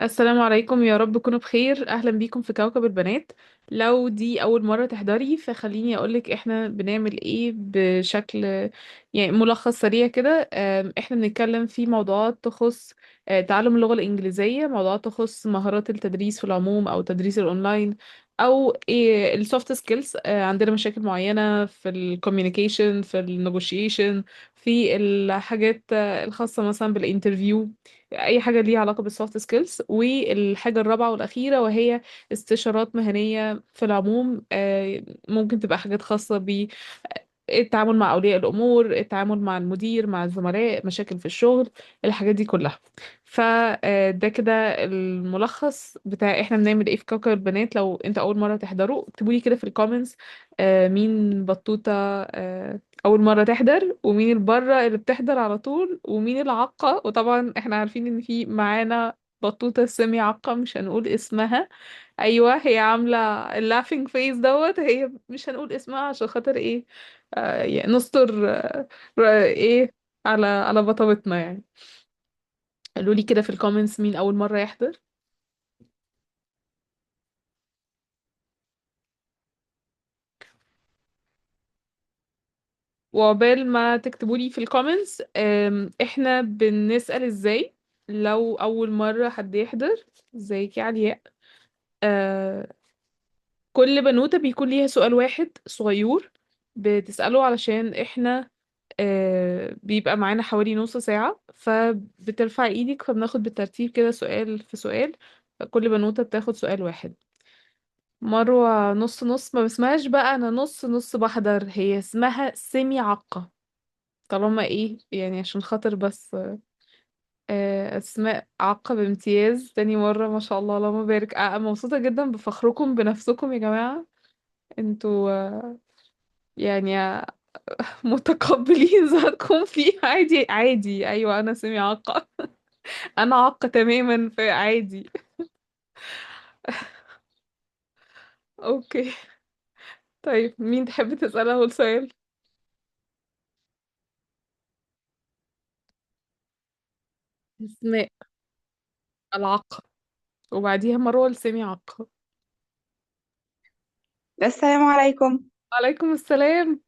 السلام عليكم، يا رب تكونوا بخير. اهلا بيكم في كوكب البنات. لو دي اول مرة تحضري فخليني اقولك احنا بنعمل ايه بشكل يعني ملخص سريع كده. احنا بنتكلم في موضوعات تخص تعلم اللغة الانجليزية، موضوعات تخص مهارات التدريس في العموم او تدريس الاونلاين او ايه السوفت سكيلز. عندنا مشاكل معينة في الكوميونيكيشن، في النيجوشيشن، في الحاجات الخاصة مثلا بالانترفيو، اي حاجه ليها علاقه بالسوفت سكيلز. والحاجه الرابعه والاخيره وهي استشارات مهنيه في العموم. ممكن تبقى حاجات خاصه بالتعامل مع اولياء الامور، التعامل مع المدير، مع الزملاء، مشاكل في الشغل، الحاجات دي كلها. فده كده الملخص بتاع احنا بنعمل ايه في كوكب البنات. لو انت اول مره تحضره اكتبوا لي كده في الكومنتس مين بطوطه اول مره تحضر، ومين البره اللي بتحضر على طول، ومين العاقه. وطبعا احنا عارفين ان في معانا بطوطه سيمي عاقه، مش هنقول اسمها. ايوه، هي عامله اللافينج فيس دوت. هي مش هنقول اسمها عشان خاطر ايه؟ يعني نستر ايه على بطاقتنا يعني. قالوا لي كده في الكومنتس مين اول مره يحضر. وعقبال ما تكتبوا لي في الكومنتس، احنا بنسأل ازاي لو اول مرة حد يحضر. ازيك يا علياء؟ آه كل بنوتة بيكون ليها سؤال واحد صغير بتسأله، علشان احنا بيبقى معانا حوالي نص ساعة، فبترفع ايدك فبناخد بالترتيب كده سؤال في سؤال. كل بنوتة بتاخد سؤال واحد. مروة نص نص ما بسمهاش بقى، انا نص نص بحضر. هي اسمها سيمي عقة. طالما ايه يعني عشان خاطر بس اسماء عقة بامتياز تاني مرة، ما شاء الله اللهم بارك. مبسوطة جدا بفخركم بنفسكم يا جماعة. انتوا يعني متقبلين ذاتكم فيه. عادي عادي، ايوه انا سامي عقة. انا عقة تماما، في عادي. اوكي. طيب مين تحب تسأل اول سؤال؟ اسماء العقة، وبعديها مروة السامي عقة. السلام عليكم. عليكم السلام.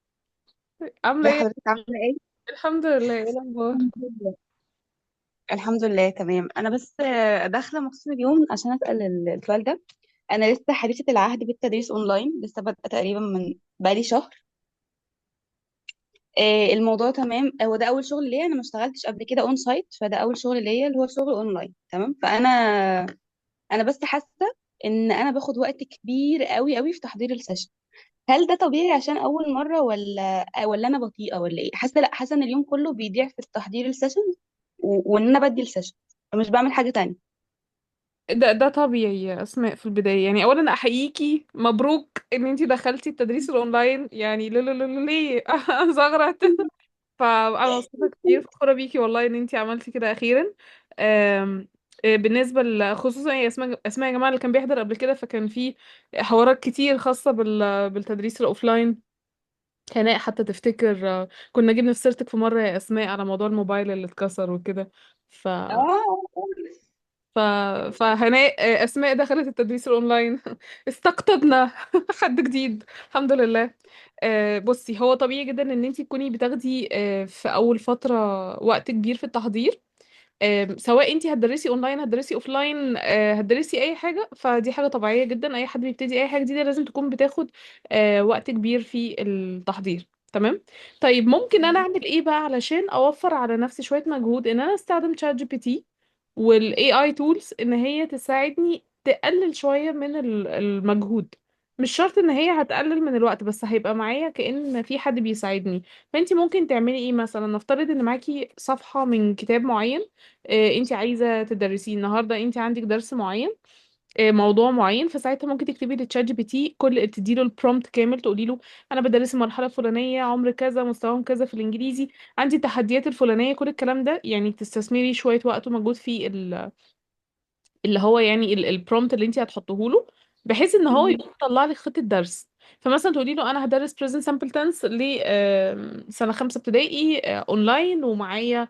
عاملة ازي ايه؟ حضرتك عامله ايه؟ الحمد لله. ايه الاخبار؟ الحمد لله. الحمد لله تمام. انا بس داخله مخصوص اليوم عشان اسال السؤال ده. انا لسه حديثه العهد بالتدريس اونلاين، لسه بادئه تقريبا من بقالي شهر. الموضوع تمام. هو ده اول شغل ليا، انا ما اشتغلتش قبل كده اون سايت، فده اول شغل ليا اللي هو شغل اونلاين. تمام. فانا بس حاسه ان انا باخد وقت كبير قوي قوي في تحضير السيشن. هل ده طبيعي عشان اول مره، ولا انا بطيئه، ولا ايه؟ حاسه لا، حاسه ان اليوم كله بيضيع في تحضير السيشن، وان انا بدي السيشن فمش بعمل حاجه تانية. ده طبيعي يا اسماء. في البدايه يعني اولا احييكي، مبروك ان انتي دخلتي التدريس الاونلاين. يعني ليه زغرت. فانا مبسوطه كتير، فخوره بيكي والله ان انتي عملتي كده اخيرا. آم، بالنسبه خصوصا يا اسماء يا جماعه اللي كان بيحضر قبل كده، فكان في حوارات كتير خاصه بالتدريس الاوفلاين. هناء حتى تفتكر كنا جبنا في سيرتك في مره يا اسماء على موضوع الموبايل اللي اتكسر وكده. ف اه. ف... فهناء اسماء دخلت التدريس الاونلاين. استقطبنا حد جديد. الحمد لله. بصي، هو طبيعي جدا ان انتي تكوني بتاخدي في اول فتره وقت كبير في التحضير. سواء انتي هتدرسي اونلاين هتدرسي اوفلاين هتدرسي اي حاجه، فدي حاجه طبيعيه جدا. اي حد بيبتدي اي حاجه جديده لازم تكون بتاخد وقت كبير في التحضير. تمام. طيب ممكن انا اعمل ايه بقى علشان اوفر على نفسي شويه مجهود؟ ان انا استخدم شات جي بي تي والاي اي تولز ان هي تساعدني تقلل شوية من المجهود. مش شرط ان هي هتقلل من الوقت، بس هيبقى معايا كأن في حد بيساعدني. فانتي ممكن تعملي ايه؟ مثلا نفترض ان معاكي صفحة من كتاب معين انتي عايزة تدرسيه النهاردة. انتي عندك درس معين، موضوع معين. فساعتها ممكن تكتبي لتشات جي بي تي، تديله البرومبت كامل، تقولي له انا بدرس المرحله الفلانيه، عمر كذا، مستواهم كذا في الانجليزي، عندي التحديات الفلانيه، كل الكلام ده. يعني تستثمري شويه وقت ومجهود في اللي هو يعني البرومبت اللي انت هتحطه له، بحيث ان هو مهم. يقوم يطلع لك خطه درس. فمثلا تقولي له انا هدرس present simple tense لسنه خمسه ابتدائي اونلاين، ومعايا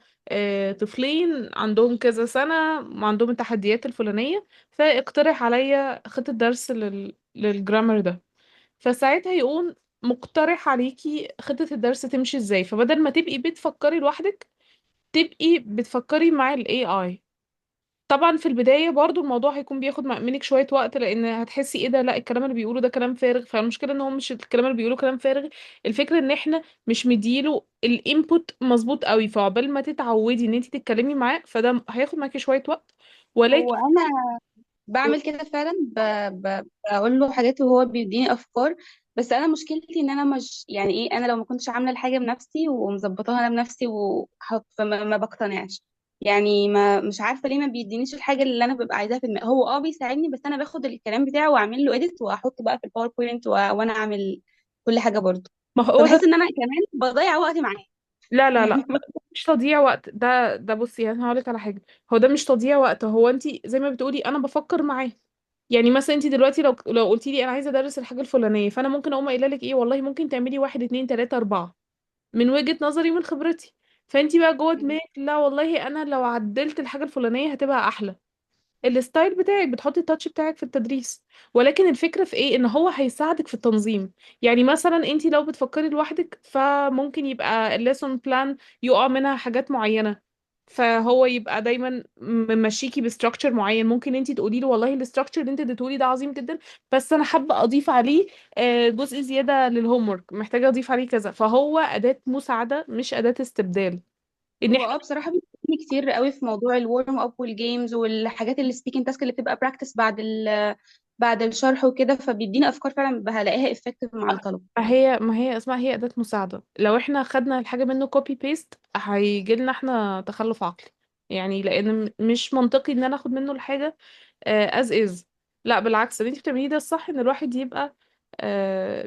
طفلين عندهم كذا سنة وعندهم التحديات الفلانية، فاقترح عليا خطة درس للجرامر ده. فساعتها يقوم مقترح عليكي خطة الدرس تمشي ازاي، فبدل ما تبقي بتفكري لوحدك تبقي بتفكري مع ال AI. طبعا في البداية برضو الموضوع هيكون بياخد منك شوية وقت، لأن هتحسي ايه ده، لا الكلام اللي بيقوله ده كلام فارغ. فالمشكلة ان هو مش الكلام اللي بيقوله كلام فارغ، الفكرة ان احنا مش مديله الانبوت مظبوط قوي، فعقبال ما تتعودي ان انت تتكلمي معاه فده هياخد معاكي شوية وقت. هو ولكن انا بعمل كده فعلا، بقول له حاجات وهو بيديني افكار. بس انا مشكلتي ان انا مش يعني ايه، انا لو ما كنتش عامله الحاجه بنفسي ومظبطاها انا بنفسي فما ما بقتنعش. يعني ما مش عارفه ليه ما بيدينيش الحاجه اللي انا ببقى عايزاها في دماغي. هو بيساعدني، بس انا باخد الكلام بتاعه واعمل له اديت واحطه بقى في الباوربوينت وانا اعمل كل حاجه برضه. ما هو ده. فبحس ان انا كمان بضيع وقت معاه. لا لا لا، مش تضييع وقت، ده بصي انا هقولك على حاجة. هو ده مش تضييع وقت، هو انت زي ما بتقولي انا بفكر معاه. يعني مثلا انت دلوقتي لو قلتي لي انا عايزه ادرس الحاجه الفلانيه، فانا ممكن اقوم قايله لك ايه، والله ممكن تعملي واحد اتنين تلاته اربعه من وجهه نظري من خبرتي. فانت بقى جوه دماغك لا والله انا لو عدلت الحاجه الفلانيه هتبقى احلى. الستايل بتاعك بتحطي التاتش بتاعك في التدريس. ولكن الفكرة في ايه، ان هو هيساعدك في التنظيم. يعني مثلا انت لو بتفكري لوحدك فممكن يبقى الليسون بلان يقع منها حاجات معينة، فهو يبقى دايما ممشيكي بستراكشر معين. ممكن انت تقولي له والله الاستراكشر اللي انت اديتهولي ده عظيم جدا، بس انا حابة اضيف عليه جزء زيادة للهوم ورك، محتاجة اضيف عليه كذا. فهو أداة مساعدة مش أداة استبدال. ان هو احنا بصراحة بيفيدني كتير قوي في موضوع الورم اب والجيمز والحاجات السبيكنج تاسك اللي بتبقى براكتس بعد الشرح وكده، فبيديني افكار فعلا هلاقيها افكتيف مع الطلبة. ما هي اسمها هي أداة مساعدة. لو احنا خدنا الحاجة منه كوبي بيست هيجي لنا احنا تخلف عقلي. يعني لان مش منطقي ان انا اخد منه الحاجة از از. لا بالعكس، اللي انت بتعمليه ده الصح، ان الواحد يبقى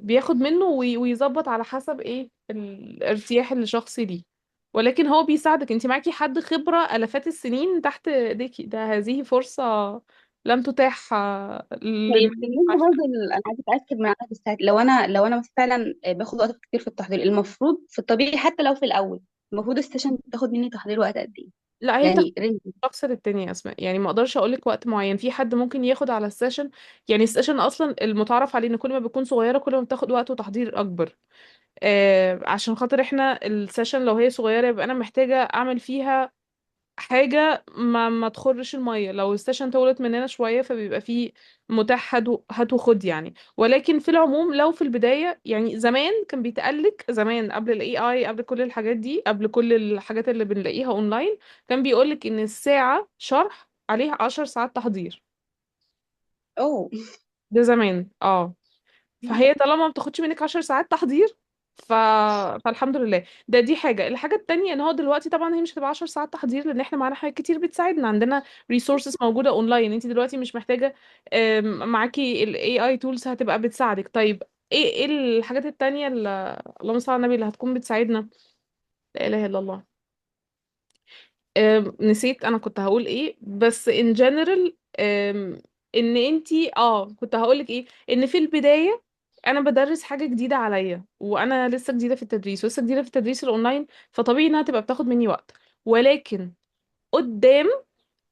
بياخد منه ويظبط على حسب ايه الارتياح الشخصي ليه. ولكن هو بيساعدك، انت معاكي حد خبرة آلافات السنين تحت ايديكي، ده هذه فرصة لم تتاح طيب للناس. بالنسبة برضه انا عايزة اتاكد من عدد الساعات. لو انا فعلا باخد وقت كتير في التحضير، المفروض في الطبيعي حتى لو في الاول المفروض السيشن تاخد مني تحضير وقت قد ايه؟ لا هي يعني رينج. اكثر التانية اسماء، يعني ما اقدرش اقول لك وقت معين. في حد ممكن ياخد على السيشن، يعني السيشن اصلا المتعارف عليه ان كل ما بتكون صغيره كل ما بتاخد وقت وتحضير اكبر. عشان خاطر احنا السيشن لو هي صغيره يبقى انا محتاجه اعمل فيها حاجه ما تخرش الميه. لو السيشن طولت مننا شويه فبيبقى فيه متاح هات وخد يعني. ولكن في العموم لو في البدايه، يعني زمان كان بيتقالك، زمان قبل الاي اي، قبل كل الحاجات دي، قبل كل الحاجات اللي بنلاقيها اونلاين، كان بيقولك ان الساعه شرح عليها 10 ساعات تحضير. اوه. ده زمان فهي طالما ما بتاخدش منك 10 ساعات تحضير ف... فالحمد لله. دي حاجة. الحاجة التانية ان هو دلوقتي طبعا هي مش هتبقى 10 ساعات تحضير، لان احنا معانا حاجات كتير بتساعدنا. عندنا resources موجودة اونلاين. انت دلوقتي مش محتاجة معاكي ال AI tools هتبقى بتساعدك. طيب ايه الحاجات التانية اللي اللهم صل على النبي اللي هتكون بتساعدنا؟ لا اله الا الله. نسيت انا كنت هقول ايه، بس in general ان انتي كنت هقولك ايه، ان في البداية انا بدرس حاجة جديدة عليا، وانا لسه جديدة في التدريس ولسه جديدة في التدريس الاونلاين، فطبيعي انها تبقى بتاخد مني وقت. ولكن قدام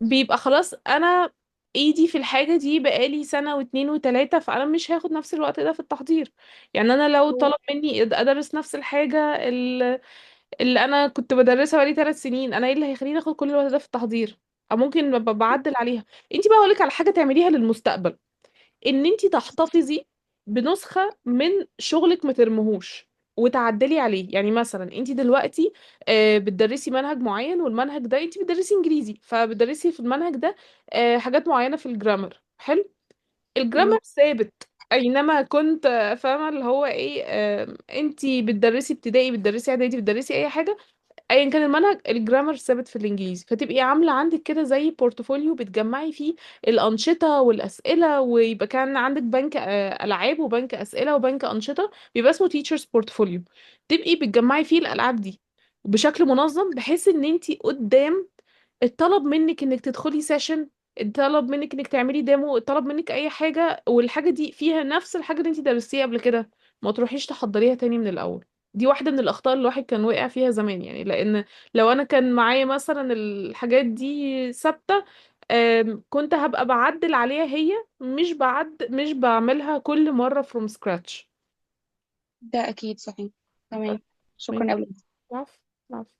بيبقى خلاص انا ايدي في الحاجة دي بقالي سنة واتنين وتلاتة، فانا مش هاخد نفس الوقت ده في التحضير. يعني انا لو طلب مني ادرس نفس الحاجة اللي انا كنت بدرسها بقالي 3 سنين، انا ايه اللي هيخليني اخد كل الوقت ده في التحضير؟ او ممكن بعدل عليها. انت بقى اقولك على حاجه تعمليها للمستقبل، ان انت تحتفظي بنسخه من شغلك ما ترميهوش وتعدلي عليه. يعني مثلا انت دلوقتي بتدرسي منهج معين، والمنهج ده انت بتدرسي انجليزي، فبتدرسي في المنهج ده حاجات معينه في الجرامر. حلو. الجرامر ثابت اينما كنت. فاهمه اللي هو ايه، انتي بتدرسي ابتدائي، بتدرسي اعدادي، بتدرسي اي حاجه، ايا كان المنهج الجرامر ثابت في الانجليزي. فتبقي عامله عندك كده زي بورتفوليو بتجمعي فيه الانشطه والاسئله، ويبقى كان عندك بنك العاب وبنك اسئله وبنك انشطه، بيبقى اسمه تيتشرز بورتفوليو. تبقي بتجمعي فيه الالعاب دي بشكل منظم، بحيث ان انتي قدام اتطلب منك انك تدخلي سيشن، اتطلب منك انك تعملي ديمو، اتطلب منك اي حاجه والحاجه دي فيها نفس الحاجه اللي انتي درستيها قبل كده، ما تروحيش تحضريها تاني من الاول. دي واحدة من الأخطاء اللي الواحد كان واقع فيها زمان، يعني لأن لو أنا كان معايا مثلا الحاجات دي ثابتة، كنت هبقى بعدل عليها، هي مش بعملها كل مرة from scratch. ده اكيد صحيح. بس تمام. ماشي. شكرا قوي. العفو. العفو.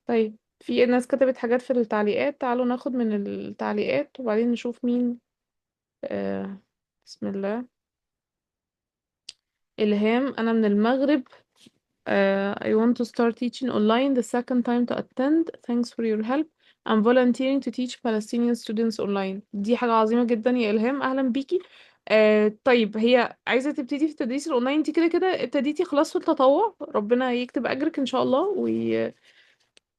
طيب، في ناس كتبت حاجات في التعليقات، تعالوا ناخد من التعليقات وبعدين نشوف مين. آه بسم الله. إلهام: أنا من المغرب. I want to start teaching online the second time to attend. Thanks for your help. I'm volunteering to teach Palestinian students online. دي حاجة عظيمة جدا يا إلهام، أهلا بيكي. طيب، هي عايزة تبتدي في التدريس الأونلاين، انت كده كده ابتديتي خلاص في التطوع، ربنا يكتب أجرك إن شاء الله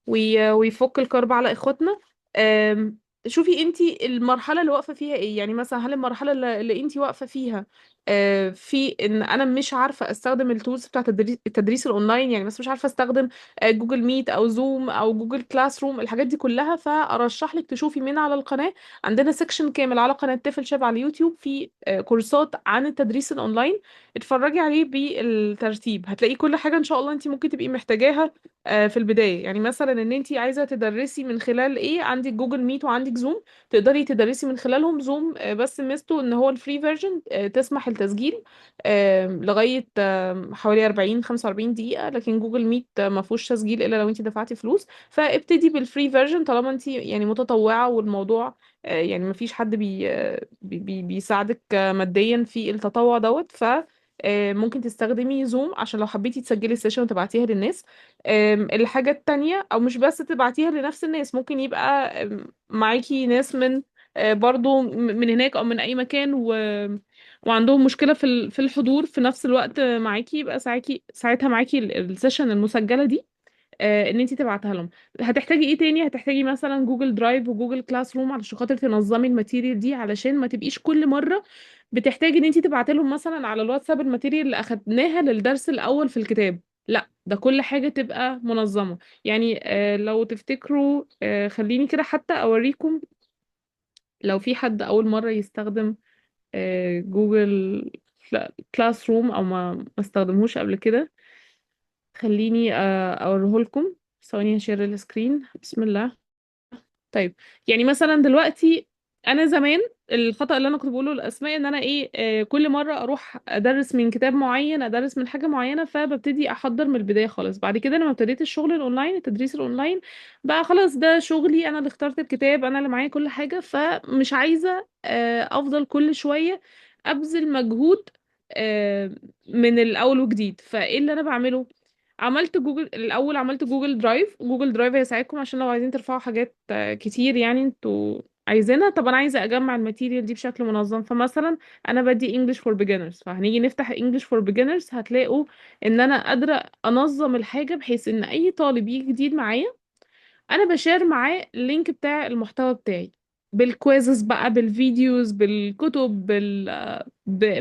ويفك الكرب على اخواتنا. أم، شوفي انتي المرحله اللي واقفه فيها ايه، يعني مثلا هل المرحله اللي انتي واقفه فيها في ان انا مش عارفه استخدم التولز بتاعت التدريس الاونلاين، يعني بس مش عارفه استخدم جوجل ميت او زوم او جوجل كلاس روم، الحاجات دي كلها، فارشح لك تشوفي من على القناه. عندنا سيكشن كامل على قناه تفل شاب على اليوتيوب في كورسات عن التدريس الاونلاين، اتفرجي عليه بالترتيب، هتلاقي كل حاجه ان شاء الله انت ممكن تبقي محتاجاها في البداية. يعني مثلا ان انت عايزة تدرسي من خلال ايه، عندك جوجل ميت وعندك زوم، تقدري تدرسي من خلالهم. زوم بس ميزته ان هو الفري فيرجن، تسمح التسجيل لغاية حوالي 40 45 دقيقة، لكن جوجل ميت ما فيهوش تسجيل الا لو انت دفعتي فلوس. فابتدي بالفري فيرجن طالما انت يعني متطوعة، والموضوع يعني ما فيش حد بيساعدك ماديا في التطوع دوت. ف ممكن تستخدمي زوم عشان لو حبيتي تسجلي السيشن وتبعتيها للناس. الحاجة التانية، او مش بس تبعتيها لنفس الناس، ممكن يبقى معاكي ناس من برضو من هناك او من اي مكان وعندهم مشكلة في الحضور في نفس الوقت معاكي، يبقى ساعتها معاكي السيشن المسجلة دي، ان انت تبعتها لهم. هتحتاجي ايه تاني؟ هتحتاجي مثلا جوجل درايف وجوجل كلاس روم علشان خاطر تنظمي الماتيريال دي، علشان ما تبقيش كل مره بتحتاجي ان انت تبعتي لهم مثلا على الواتساب الماتيريال اللي اخدناها للدرس الاول في الكتاب. لا، ده كل حاجه تبقى منظمه. يعني لو تفتكروا، خليني كده حتى اوريكم، لو في حد اول مره يستخدم جوجل كلاس روم او ما استخدمهوش قبل كده، خليني اوريه لكم. ثواني هشير السكرين. بسم الله. طيب، يعني مثلا دلوقتي انا زمان الخطأ اللي انا كنت بقوله الاسماء، ان انا ايه كل مره اروح ادرس من كتاب معين، ادرس من حاجه معينه، فببتدي احضر من البدايه خالص. بعد كده لما ابتديت الشغل الاونلاين، التدريس الاونلاين بقى خلاص ده شغلي، انا اللي اخترت الكتاب، انا اللي معايا كل حاجه، فمش عايزه افضل كل شويه ابذل مجهود من الاول وجديد. فايه اللي انا بعمله؟ عملت جوجل الاول، عملت جوجل درايف. جوجل درايف هيساعدكم عشان لو عايزين ترفعوا حاجات كتير يعني انتوا عايزينها. طب انا عايزه اجمع الماتيريال دي بشكل منظم، فمثلا انا بدي انجلش فور بيجنرز، فهنيجي نفتح انجلش فور بيجنرز هتلاقوا ان انا قادره انظم الحاجه بحيث ان اي طالب يجي جديد معايا انا بشير معاه اللينك بتاع المحتوى بتاعي، بالكويزز بقى، بالفيديوز، بالكتب،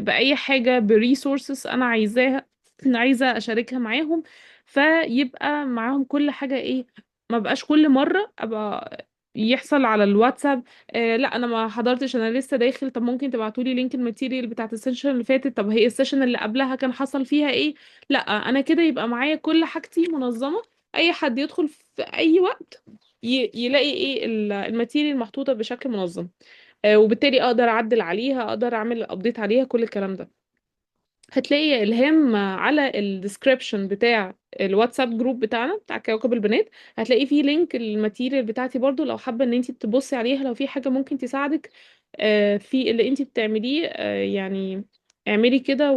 بأي حاجة، بريسورسز أنا عايزاها، عايزة أشاركها معاهم. فيبقى معاهم كل حاجة، إيه، ما بقاش كل مرة أبقى يحصل على الواتساب لا أنا ما حضرتش، أنا لسه داخل، طب ممكن تبعتولي لينك الماتيريال بتاعت السيشن اللي فاتت، طب هي السيشن اللي قبلها كان حصل فيها إيه. لا، أنا كده يبقى معايا كل حاجتي منظمة، أي حد يدخل في أي وقت يلاقي إيه الماتيريال محطوطة بشكل منظم، وبالتالي اقدر اعدل عليها، اقدر اعمل ابديت عليها، كل الكلام ده. هتلاقي الهام على الديسكريبشن بتاع الواتساب جروب بتاعنا بتاع كوكب البنات، هتلاقي فيه لينك الماتيريال بتاعتي برضو، لو حابة ان انت تبصي عليها، لو في حاجة ممكن تساعدك في اللي انت بتعمليه، يعني اعملي كده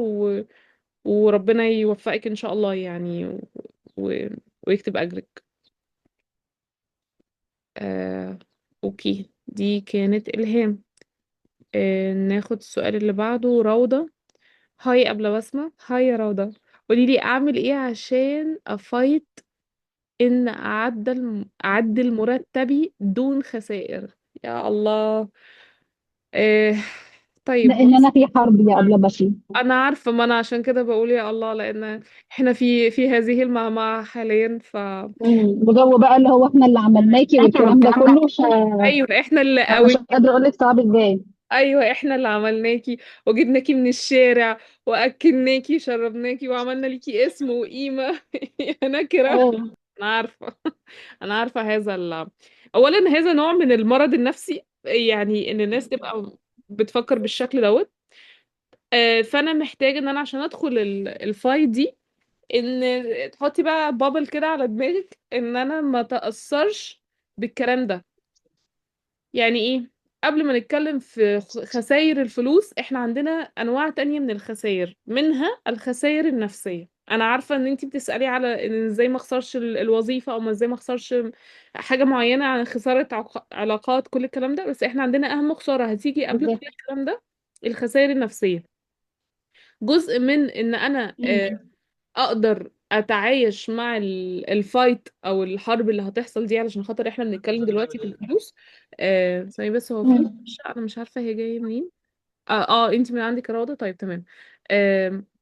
وربنا يوفقك ان شاء الله يعني و... ويكتب اجرك. آه... اوكي، دي كانت الهام. ناخد السؤال اللي بعده. روضة: هاي قبل بسمة. هاي يا روضة، قوليلي أعمل إيه عشان أفايت إن أعدل مرتبي دون خسائر. يا الله. إيه. طيب لان بص، انا في حرب يا ابله بشير. أنا عارفة، ما أنا عشان كده بقول يا الله، لأن إحنا في هذه المعمعة حاليا. وجو بقى اللي هو احنا اللي عملناكي والكلام ده كله أيوه، إحنا اللي انا مش قوي. قادره اقول لك صعب ازاي. ايوه احنا اللي عملناكي وجبناكي من الشارع واكلناكي شربناكي وعملنا ليكي اسم وقيمة يا نكرة. اه. انا عارفة انا عارفة اولا هذا نوع من المرض النفسي، يعني ان الناس تبقى بتفكر بالشكل دوت. فانا محتاجة ان انا عشان ادخل الفايت دي ان تحطي بقى بابل كده على دماغك ان انا ما تأثرش بالكلام ده. يعني ايه؟ قبل ما نتكلم في خسائر الفلوس، احنا عندنا انواع تانية من الخسائر، منها الخسائر النفسية. انا عارفة ان انتي بتسألي على ان ازاي ما اخسرش الوظيفة، او ما ازاي ما اخسرش حاجة معينة، عن خسارة علاقات، كل الكلام ده. بس احنا عندنا اهم خسارة هتيجي قبل كل بالظبط. الكلام ده، الخسائر النفسية. جزء من ان انا مم. اقدر اتعايش مع الفايت او الحرب اللي هتحصل دي، علشان خاطر احنا بنتكلم دلوقتي في الفلوس. ثانية بس، هو في مم. انا مش عارفة هي جاية منين. انت من عندك إرادة؟ طيب تمام.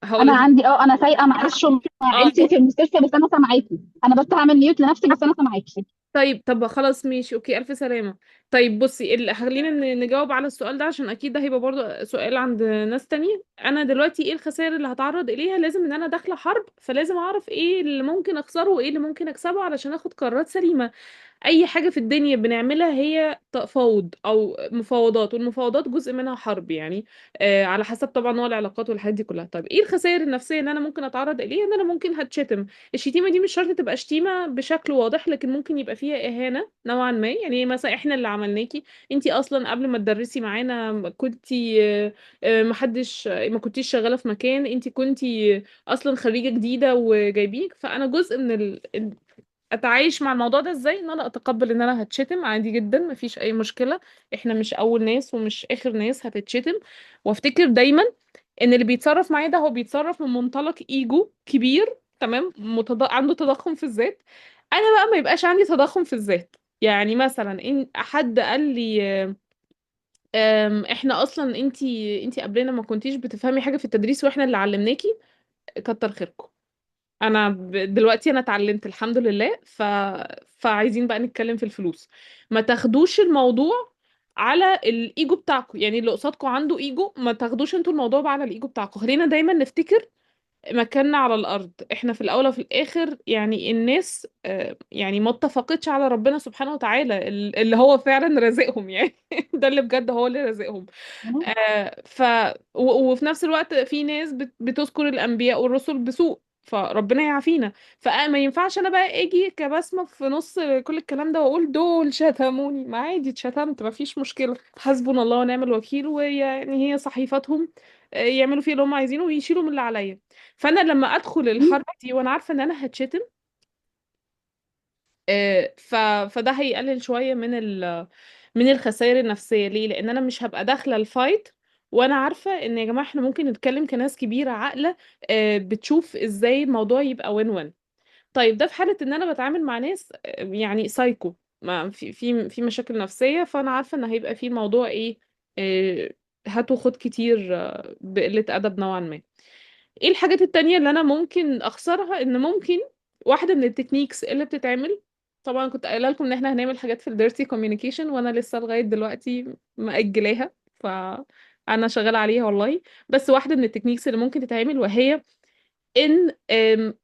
هقول انا لك. عندي انا سايقه معلش مع اه عيلتي في المستشفى، بس انا سامعاكي. انا بس هعمل ميوت لنفسي، بس انا سامعاكي. طيب، طب خلاص ماشي اوكي، الف سلامة. طيب بصي، خلينا نجاوب على السؤال ده، عشان اكيد ده هيبقى برضه سؤال عند ناس تانية. انا دلوقتي ايه الخسائر اللي هتعرض اليها؟ لازم ان انا داخلة حرب، فلازم اعرف ايه اللي ممكن اخسره وايه اللي ممكن اكسبه علشان اخد قرارات سليمة. اي حاجة في الدنيا بنعملها هي تفاوض او مفاوضات، والمفاوضات جزء منها حرب يعني. على حسب طبعا نوع العلاقات والحاجات دي كلها. طيب ايه الخسائر النفسية اللي انا ممكن اتعرض اليها؟ ان انا ممكن هتشتم. الشتيمة دي مش شرط تبقى شتيمة بشكل واضح، لكن ممكن يبقى فيها إهانة نوعا ما. يعني مثلا احنا اللي عملناكي، انتي اصلا قبل ما تدرسي معانا كنتي محدش، ما كنتيش شغالة في مكان، انتي كنتي اصلا خريجة جديدة وجايبيك. فانا جزء من اتعايش مع الموضوع ده ازاي؟ ان انا اتقبل ان انا هتشتم عادي جدا، مفيش اي مشكلة. احنا مش اول ناس ومش اخر ناس هتتشتم. وافتكر دايما ان اللي بيتصرف معايا ده هو بيتصرف من منطلق ايجو كبير، تمام، عنده تضخم في الذات. انا بقى ما يبقاش عندي تضخم في الذات. يعني مثلا ان حد قال لي احنا اصلا انتي قبلنا ما كنتيش بتفهمي حاجة في التدريس واحنا اللي علمناكي، كتر خيركم. انا دلوقتي انا اتعلمت الحمد لله. فعايزين بقى نتكلم في الفلوس. ما تاخدوش الموضوع على الايجو بتاعكم. يعني اللي قصادكم عنده ايجو، ما تاخدوش انتوا الموضوع بقى على الايجو بتاعكم. خلينا دايما نفتكر مكاننا على الارض. احنا في الاول وفي الاخر يعني الناس يعني ما اتفقتش على ربنا سبحانه وتعالى اللي هو فعلا رازقهم يعني ده اللي بجد هو اللي رازقهم. مم. آه، ف وفي نفس الوقت في ناس بتذكر الانبياء والرسل بسوء، فربنا يعافينا. فما ينفعش انا بقى اجي كبسمة في نص كل الكلام ده واقول دول شتموني. ما عادي اتشتمت، ما فيش مشكلة، حسبنا الله ونعم الوكيل، ويعني هي صحيفتهم. يعملوا فيه اللي هم عايزينه ويشيلوا من اللي عليا. فانا لما ادخل الحرب دي وانا عارفة ان انا هتشتم، آه، ف... فده هيقلل شوية من الخسائر النفسية. ليه؟ لأن أنا مش هبقى داخلة الفايت وأنا عارفة إن يا جماعة إحنا ممكن نتكلم كناس كبيرة عاقلة، بتشوف إزاي الموضوع يبقى وين وين. طيب ده في حالة إن أنا بتعامل مع ناس يعني سايكو، ما في مشاكل نفسية، فأنا عارفة إن هيبقى في الموضوع إيه، آه، هات وخد كتير، بقلة أدب نوعا ما. ايه الحاجات التانية اللي انا ممكن اخسرها؟ ان ممكن واحدة من التكنيكس اللي بتتعمل، طبعا كنت قايله لكم ان احنا هنعمل حاجات في الديرتي كوميونيكيشن وانا لسه لغاية دلوقتي مأجلاها، فانا شغالة عليها والله. بس واحدة من التكنيكس اللي ممكن تتعمل، وهي ان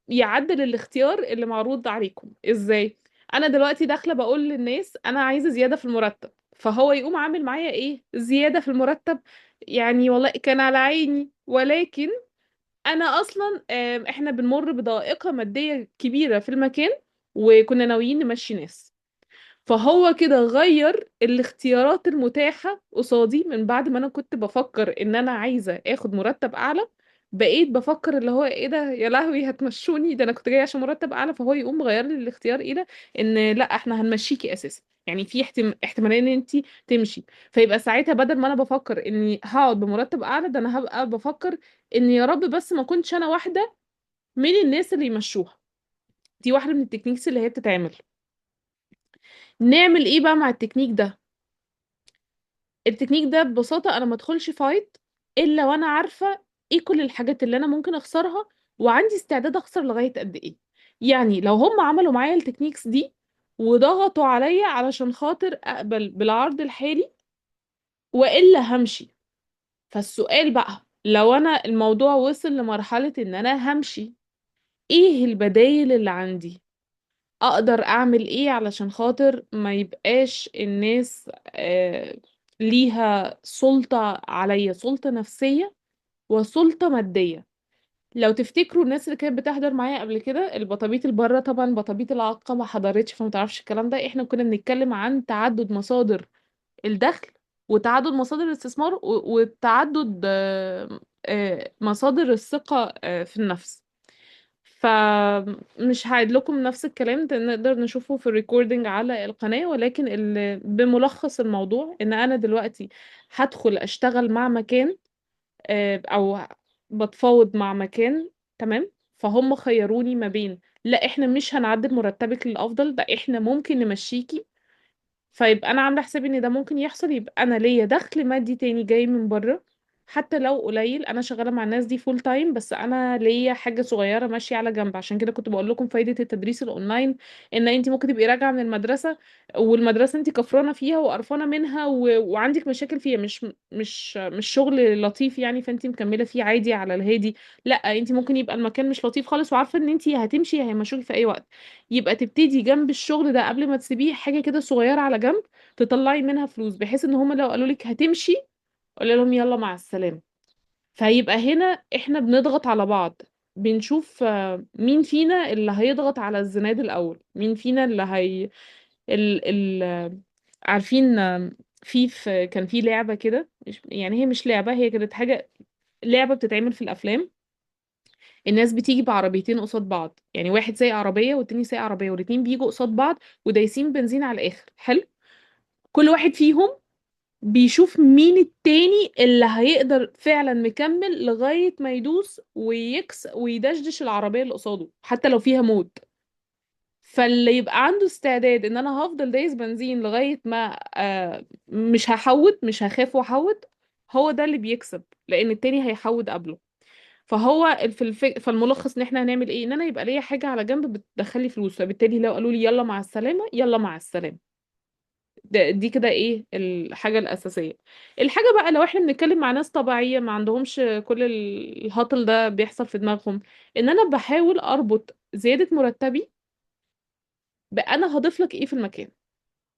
يعدل الاختيار اللي معروض عليكم ازاي. انا دلوقتي داخلة بقول للناس انا عايزة زيادة في المرتب، فهو يقوم عامل معايا ايه؟ زيادة في المرتب. يعني والله كان على عيني، ولكن انا اصلا احنا بنمر بضائقة مادية كبيرة في المكان، وكنا ناويين نمشي ناس. فهو كده غير الاختيارات المتاحة قصادي. من بعد ما انا كنت بفكر ان انا عايزة اخد مرتب اعلى، بقيت بفكر اللي هو ايه ده يا لهوي هتمشوني، ده انا كنت جاي عشان مرتب اعلى. فهو يقوم مغير لي الاختيار الى ان لا، احنا هنمشيكي اساسا. يعني في احتماليه ان انت تمشي. فيبقى ساعتها بدل ما انا بفكر اني هقعد بمرتب اعلى، ده انا هبقى بفكر ان يا رب بس ما كنتش انا واحده من الناس اللي يمشوها. دي واحده من التكنيكس اللي هي بتتعمل. نعمل ايه بقى مع التكنيك ده؟ التكنيك ده ببساطة أنا ما ادخلش فايت إلا وأنا عارفة إيه كل الحاجات اللي أنا ممكن أخسرها، وعندي استعداد أخسر لغاية قد إيه. يعني لو هم عملوا معايا التكنيكس دي وضغطوا عليا علشان خاطر أقبل بالعرض الحالي، والا همشي. فالسؤال بقى، لو انا الموضوع وصل لمرحلة ان انا همشي، ايه البدايل اللي عندي؟ اقدر اعمل ايه علشان خاطر ما يبقاش الناس ليها سلطة عليا، سلطة نفسية وسلطة مادية؟ لو تفتكروا الناس اللي كانت بتحضر معايا قبل كده البطابيط البره، طبعا بطابيط العاقة ما حضرتش فما تعرفش الكلام ده. احنا كنا بنتكلم عن تعدد مصادر الدخل، وتعدد مصادر الاستثمار، وتعدد مصادر الثقة في النفس. فمش هعيد لكم نفس الكلام ده، نقدر نشوفه في الريكوردينج على القناة، ولكن بملخص الموضوع ان انا دلوقتي هدخل اشتغل مع مكان، او بتفاوض مع مكان، تمام؟ فهم خيروني ما بين لا احنا مش هنعدل مرتبك للافضل، ده احنا ممكن نمشيكي. فيبقى انا عامله حسابي ان ده ممكن يحصل، يبقى انا ليا دخل مادي تاني جاي من بره، حتى لو قليل. انا شغاله مع الناس دي فول تايم، بس انا ليا حاجه صغيره ماشيه على جنب. عشان كده كنت بقول لكم فايده التدريس الاونلاين، ان انت ممكن تبقي راجعه من المدرسه، والمدرسه انت كفرانه فيها وقرفانه منها وعندك مشاكل فيها، مش شغل لطيف يعني، فانت مكمله فيه عادي على الهادي. لا، انت ممكن يبقى المكان مش لطيف خالص، وعارفه ان انت هتمشي هيمشوكي في اي وقت. يبقى تبتدي جنب الشغل ده قبل ما تسيبيه حاجه كده صغيره على جنب، تطلعي منها فلوس، بحيث ان هما لو قالوا لك هتمشي قولي لهم يلا مع السلامة. فيبقى هنا احنا بنضغط على بعض، بنشوف مين فينا اللي هيضغط على الزناد الأول، مين فينا اللي هي ال... ال... عارفين كان في لعبة كده، يعني هي مش لعبة، هي كانت حاجة، لعبة بتتعمل في الأفلام. الناس بتيجي بعربيتين قصاد بعض، يعني واحد سايق عربية والتاني سايق عربية، والاتنين بيجوا قصاد بعض ودايسين بنزين على الآخر. حلو. كل واحد فيهم بيشوف مين التاني اللي هيقدر فعلا مكمل لغاية ما يدوس ويدشدش العربية اللي قصاده حتى لو فيها موت. فاللي يبقى عنده استعداد ان انا هفضل دايس بنزين لغاية ما مش هحود، مش هخاف واحود، هو ده اللي بيكسب، لان التاني هيحود قبله. فهو فالملخص ان احنا هنعمل ايه؟ ان انا يبقى ليا حاجة على جنب بتدخلي فلوس، فبالتالي لو قالوا لي يلا مع السلامة، يلا مع السلامة. دي كده ايه الحاجة الأساسية. الحاجة بقى لو احنا بنتكلم مع ناس طبيعية ما عندهمش كل الهطل ده بيحصل في دماغهم، ان انا بحاول اربط زيادة مرتبي بأنا هضيف لك ايه في المكان.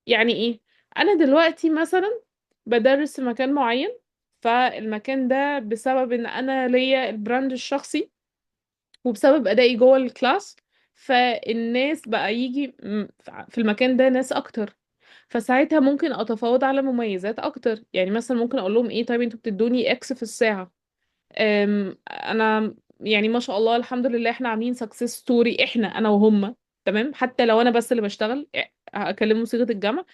يعني ايه؟ انا دلوقتي مثلا بدرس في مكان معين، فالمكان ده بسبب ان انا ليا البراند الشخصي، وبسبب ادائي جوه الكلاس، فالناس بقى يجي في المكان ده ناس اكتر. فساعتها ممكن اتفاوض على مميزات اكتر، يعني مثلا ممكن اقول لهم ايه، طيب انتوا بتدوني اكس في الساعة، انا يعني ما شاء الله الحمد لله احنا عاملين سكسس ستوري، انا وهم، تمام؟ حتى لو انا بس اللي بشتغل اكلمه صيغة الجمع،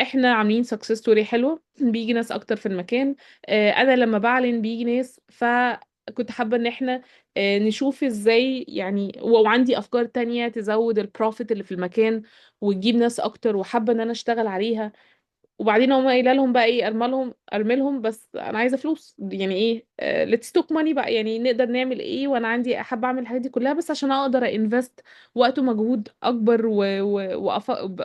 احنا عاملين سكسس ستوري حلوة، بيجي ناس اكتر في المكان. انا لما بعلن بيجي ناس، فكنت حابة ان احنا نشوف ازاي يعني، وعندي افكار تانية تزود البروفيت اللي في المكان وتجيب ناس اكتر، وحابة ان انا اشتغل عليها. وبعدين هم قايله لهم بقى ايه، ارملهم بس انا عايزه فلوس، يعني ايه ليتس توك ماني بقى، يعني نقدر نعمل ايه، وانا عندي حابه اعمل الحاجات دي كلها بس عشان اقدر انفست وقت ومجهود اكبر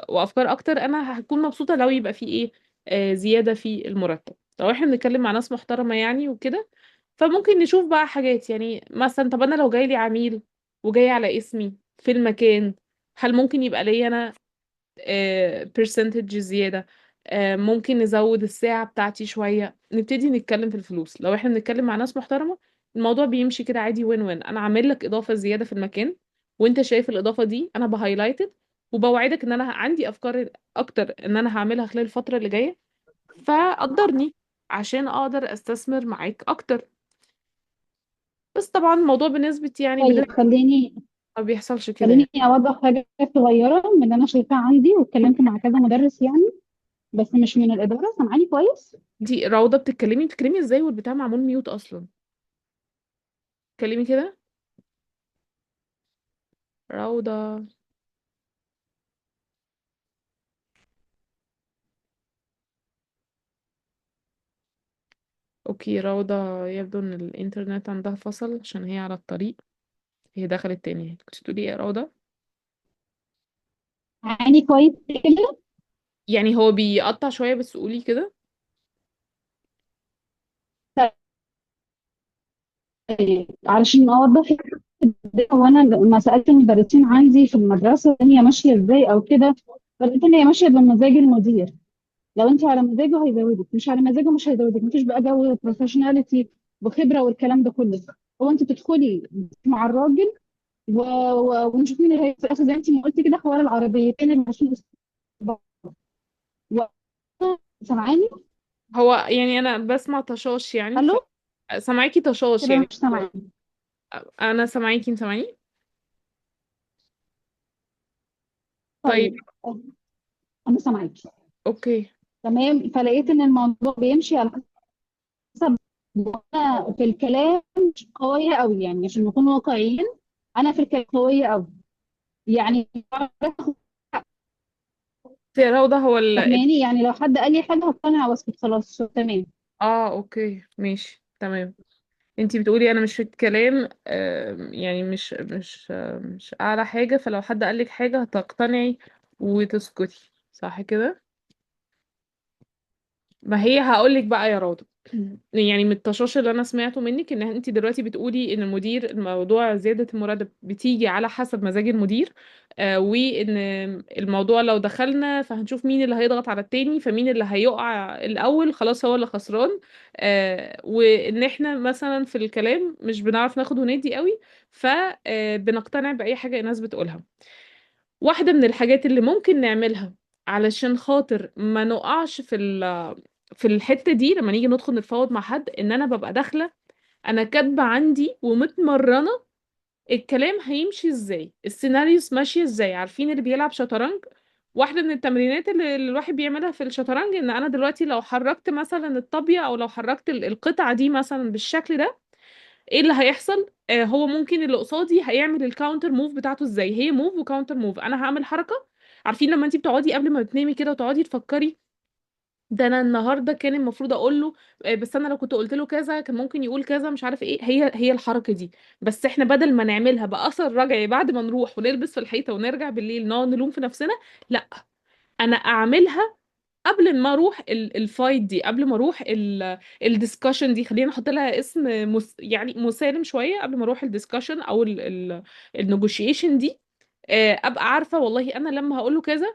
وافكار اكتر، انا هكون مبسوطه لو يبقى في ايه زياده في المرتب. لو احنا بنتكلم مع ناس محترمه يعني وكده، فممكن نشوف بقى حاجات، يعني مثلا طب انا لو جاي لي عميل وجاي على اسمي في المكان، هل ممكن يبقى لي انا برسنتج زيادة؟ ممكن نزود الساعة بتاعتي شوية، نبتدي نتكلم في الفلوس. لو احنا بنتكلم مع ناس محترمة الموضوع بيمشي كده عادي، وين وين، انا عامل لك اضافة زيادة في المكان، وانت شايف الاضافة دي انا بهايلايتد، وبوعدك ان انا عندي افكار اكتر ان انا هعملها خلال الفترة اللي جاية، فقدرني عشان اقدر استثمر معاك اكتر. بس طبعا الموضوع بنسبة يعني طيب ما بيحصلش كده خليني يعني. اوضح حاجه صغيره من اللي انا شايفاها عندي، واتكلمت مع كذا مدرس يعني، بس مش من الاداره. سامعاني كويس؟ دي روضة، بتتكلمي ازاي والبتاع معمول ميوت اصلا؟ اتكلمي كده روضة. اوكي روضة، يبدو ان الانترنت عندها فصل عشان هي على الطريق. هي دخلت تاني، كنت تقولي ايه يا روضة؟ سامعاني كويس كده؟ يعني هو بيقطع شوية بس قولي كده. علشان اوضح هو انا لما سالت المدرسين عندي في المدرسه الدنيا ماشيه ازاي او كده، فلقيت ان هي ماشيه بمزاج المدير. لو انت على مزاجه هيزودك، مش على مزاجه مش هيزودك. مفيش بقى جو بروفيشناليتي وخبره والكلام ده كله. هو انت بتدخلي مع الراجل ونشوف مين اللي في الاخر، زي انت ما قلتي كده، حوار العربيتين اللي ماشيين قصاد بعض. سامعاني؟ هو يعني انا بسمع طشاش يعني الو؟ سامعاكي طشاش كده يعني. مش سامعاني؟ انا سامعاكي، انت سامعاني؟ طيب. طيب، انا سامعاكي. اوكي. تمام. فلقيت ان الموضوع بيمشي على حسب. انا في الكلام مش قويه قوي، يعني عشان نكون واقعيين. انا في الكلام قويه قوي، يعني يا روضة هو فهماني. يعني لو حد قال لي حاجه هقتنع واسكت خلاص تمام. اه اوكي ماشي تمام. انتي بتقولي انا مش في الكلام، يعني مش اعلى حاجة، فلو حد قالك حاجة هتقتنعي وتسكتي، صح كده؟ ما هي هقولك بقى يا راضي. يعني من التشاش اللي انا سمعته منك ان انت دلوقتي بتقولي ان المدير، الموضوع زيادة المرتب بتيجي على حسب مزاج المدير. وان الموضوع لو دخلنا فهنشوف مين اللي هيضغط على التاني، فمين اللي هيقع الاول خلاص هو اللي خسران. وان احنا مثلا في الكلام مش بنعرف ناخد وندي قوي، فبنقتنع بأي حاجة الناس بتقولها. واحدة من الحاجات اللي ممكن نعملها علشان خاطر ما نقعش في الحتة دي لما نيجي ندخل نتفاوض مع حد، ان انا ببقى داخلة انا كاتبة عندي ومتمرنة الكلام هيمشي ازاي، السيناريوز ماشية ازاي. عارفين اللي بيلعب شطرنج، واحدة من التمرينات اللي الواحد بيعملها في الشطرنج ان انا دلوقتي لو حركت مثلا الطابية او لو حركت القطعة دي مثلا بالشكل ده، ايه اللي هيحصل؟ هو ممكن اللي قصادي هيعمل الكاونتر موف بتاعته ازاي. هي موف وكاونتر موف، انا هعمل حركة. عارفين لما انتي بتقعدي قبل ما بتنامي كده وتقعدي تفكري ده انا النهارده كان المفروض اقول له، بس انا لو كنت قلت له كذا كان ممكن يقول كذا مش عارف ايه، هي الحركه دي. بس احنا بدل ما نعملها باثر رجعي بعد ما نروح ونلبس في الحيطه ونرجع بالليل نقعد نلوم في نفسنا، لا، انا اعملها قبل ما اروح الفايت دي، قبل ما اروح الدiscussion دي. خلينا نحط لها اسم يعني مسالم شويه، قبل ما اروح الدiscussion او النيجوشيشن دي. ابقى عارفه والله انا لما هقول له كذا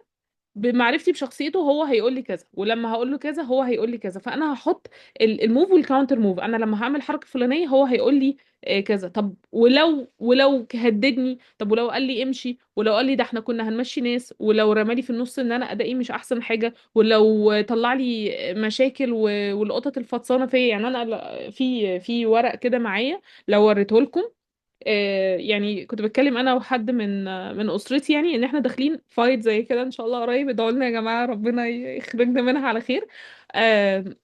بمعرفتي بشخصيته هو هيقول لي كذا، ولما هقول له كذا هو هيقول لي كذا، فانا هحط الموف والكاونتر موف. انا لما هعمل حركه فلانيه هو هيقول لي كذا. طب ولو هددني، طب ولو قال لي امشي، ولو قال لي ده احنا كنا هنمشي ناس، ولو رمالي في النص ان انا ادائي مش احسن حاجه، ولو طلع لي مشاكل والقطط الفطسانه فيا. يعني انا في ورق كده معايا لو وريته لكم. يعني كنت بتكلم انا وحد من اسرتي يعني ان احنا داخلين فايت زي كده ان شاء الله قريب. ادعوا لنا يا جماعه ربنا يخرجنا منها على خير.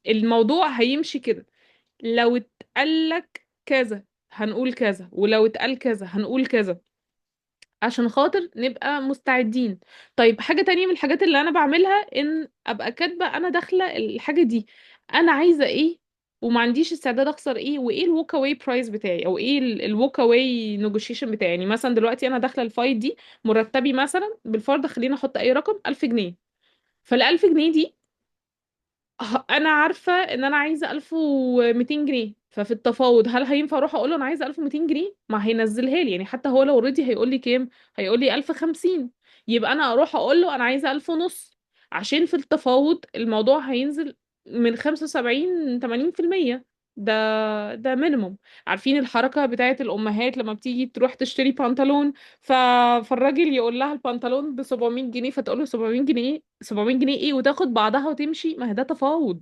الموضوع هيمشي كده، لو اتقالك كذا هنقول كذا، ولو اتقال كذا هنقول كذا، عشان خاطر نبقى مستعدين. طيب حاجة تانية من الحاجات اللي أنا بعملها إن أبقى كاتبة أنا داخلة الحاجة دي أنا عايزة إيه، وما عنديش استعداد أخسر إيه، وإيه الوك أواي برايس بتاعي، أو إيه الوك أواي نيجوشيشن بتاعي. يعني مثلا دلوقتي أنا داخلة الفايت دي مرتبي مثلا بالفرض، خلينا أحط أي رقم، 1000 جنيه. فالألف جنيه دي انا عارفه ان انا عايزه 1200 جنيه. ففي التفاوض هل هينفع اروح اقول له انا عايزه 1200 جنيه؟ ما هينزلها لي يعني. حتى هو لو اوريدي هيقول لي كام، هيقول لي 1050. يبقى انا اروح اقول له انا عايزه 1000 ونص، عشان في التفاوض الموضوع هينزل من 75 80%. ده مينيموم. عارفين الحركه بتاعت الامهات لما بتيجي تروح تشتري بنطلون، ف... فالراجل يقول لها البنطلون ب 700 جنيه، فتقول له 700 جنيه؟ 700 جنيه ايه؟ وتاخد بعضها وتمشي. ما هي ده تفاوض.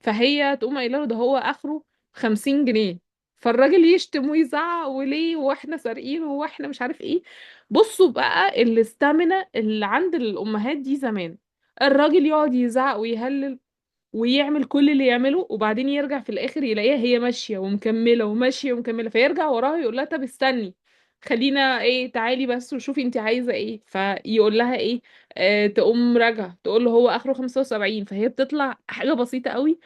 فهي تقوم قايله له ده هو اخره 50 جنيه. فالراجل يشتم ويزعق وليه واحنا سارقين واحنا مش عارف ايه. بصوا بقى الاستامينا اللي عند الامهات دي زمان. الراجل يقعد يزعق ويهلل ويعمل كل اللي يعمله، وبعدين يرجع في الاخر يلاقيها هي ماشيه ومكمله وماشيه ومكمله، فيرجع وراها يقول لها طب استني، خلينا ايه، تعالي بس وشوفي انت عايزه ايه. فيقول لها ايه، تقوم راجعه تقول له هو اخره 75، فهي بتطلع حاجه بسيطه قوي.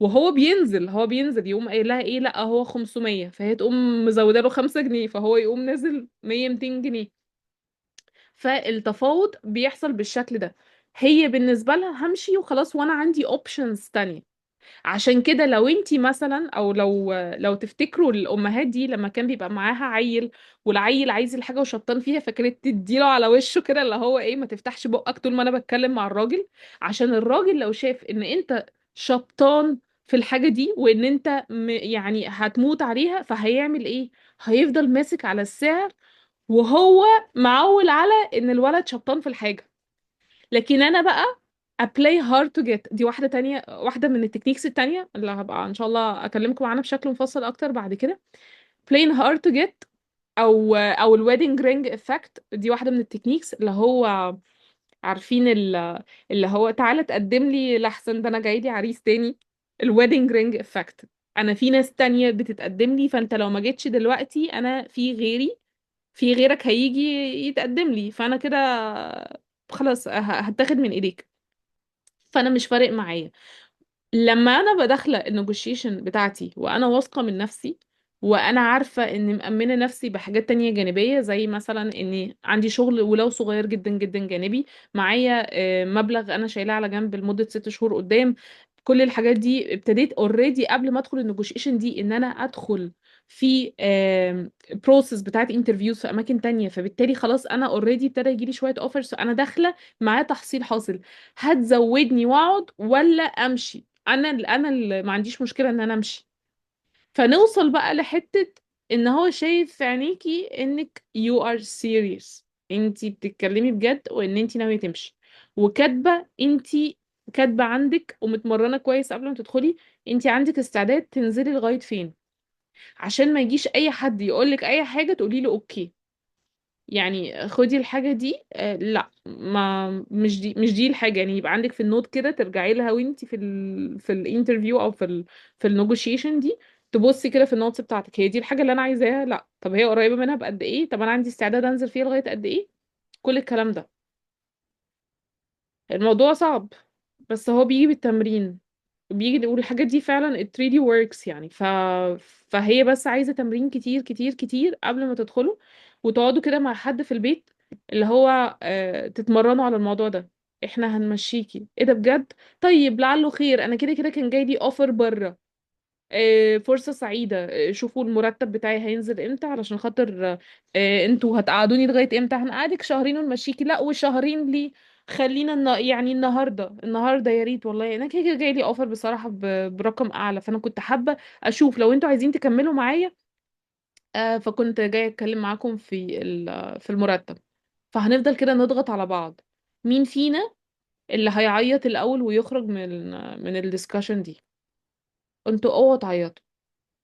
وهو بينزل يقوم قايل لها ايه، لا هو 500، فهي تقوم مزوده له 5 جنيه، فهو يقوم نازل 100 200 جنيه. فالتفاوض بيحصل بالشكل ده. هي بالنسبة لها همشي وخلاص وانا عندي اوبشنز تانية. عشان كده لو انتي مثلا، او لو تفتكروا الامهات دي لما كان بيبقى معاها عيل، والعيل عايز الحاجه وشطان فيها، فكانت تديله على وشه كده اللي هو ايه، ما تفتحش بقك طول ما انا بتكلم مع الراجل. عشان الراجل لو شاف ان انت شطان في الحاجه دي، وان انت يعني هتموت عليها، فهيعمل ايه؟ هيفضل ماسك على السعر، وهو معول على ان الولد شطان في الحاجه. لكن انا بقى ابلاي هارد تو جيت، دي واحده تانية، واحده من التكنيكس التانية اللي هبقى ان شاء الله اكلمكم عنها بشكل مفصل اكتر بعد كده. playing hard to get، او الويدنج رينج افكت، دي واحده من التكنيكس اللي هو عارفين اللي هو تعالى تقدم لي لحسن ده انا جاي لي عريس تاني. الويدنج رينج افكت، انا في ناس تانية بتتقدم لي، فانت لو ما جيتش دلوقتي انا في غيري، في غيرك هيجي يتقدم لي، فانا كده خلاص هتاخد من ايديك، فانا مش فارق معايا. لما انا بدخل النيجوشيشن بتاعتي وانا واثقه من نفسي، وانا عارفه اني مأمنه نفسي بحاجات تانية جانبيه، زي مثلا اني عندي شغل ولو صغير جدا جدا جانبي، معايا مبلغ انا شايلاه على جنب لمده 6 شهور قدام. كل الحاجات دي ابتديت اوريدي قبل ما ادخل النيجوشيشن دي ان انا ادخل في بروسيس بتاعت انترفيوز في اماكن تانية، فبالتالي خلاص انا اوريدي ابتدى يجيلي شويه اوفرز، انا داخله معاه تحصيل حاصل. هتزودني واقعد ولا امشي؟ انا اللي ما عنديش مشكله ان انا امشي. فنوصل بقى لحته ان هو شايف في عينيكي انك you are serious، انتي بتتكلمي بجد، وان انتي ناويه تمشي، وكاتبه انتي كاتبه عندك ومتمرنه كويس قبل ما تدخلي، انتي عندك استعداد تنزلي لغايه فين، عشان ما يجيش اي حد يقولك اي حاجه تقولي له اوكي. يعني خدي الحاجة دي، لا، ما مش دي الحاجة، يعني يبقى عندك في النوت كده ترجعي لها وانتي في الانترفيو او في النيجوشيشن دي، تبصي كده في النوتس بتاعتك، هي دي الحاجة اللي انا عايزاها؟ لا، طب هي قريبة منها بقد ايه؟ طب انا عندي استعداد انزل فيها لغاية قد ايه؟ كل الكلام ده. الموضوع صعب، بس هو بيجي بالتمرين، بيجي والحاجات دي فعلا it really works يعني. فهي بس عايزة تمرين كتير كتير كتير قبل ما تدخلوا، وتقعدوا كده مع حد في البيت، اللي هو تتمرنوا على الموضوع ده. احنا هنمشيكي ايه ده بجد؟ طيب لعله خير، انا كده كده كان جاي لي اوفر بره، فرصة سعيدة، شوفوا المرتب بتاعي هينزل امتى، علشان خاطر انتوا هتقعدوني لغاية امتى؟ هنقعدك شهرين ونمشيكي؟ لا، وشهرين ليه؟ خلينا يعني النهارده يا ريت والله، انا كده كده جاي لي اوفر بصراحة برقم اعلى، فانا كنت حابة اشوف لو انتوا عايزين تكملوا معايا. فكنت جاية اتكلم معاكم في المرتب. فهنفضل كده نضغط على بعض، مين فينا اللي هيعيط الاول ويخرج من الدiscussion دي؟ انتوا اوعوا تعيطوا،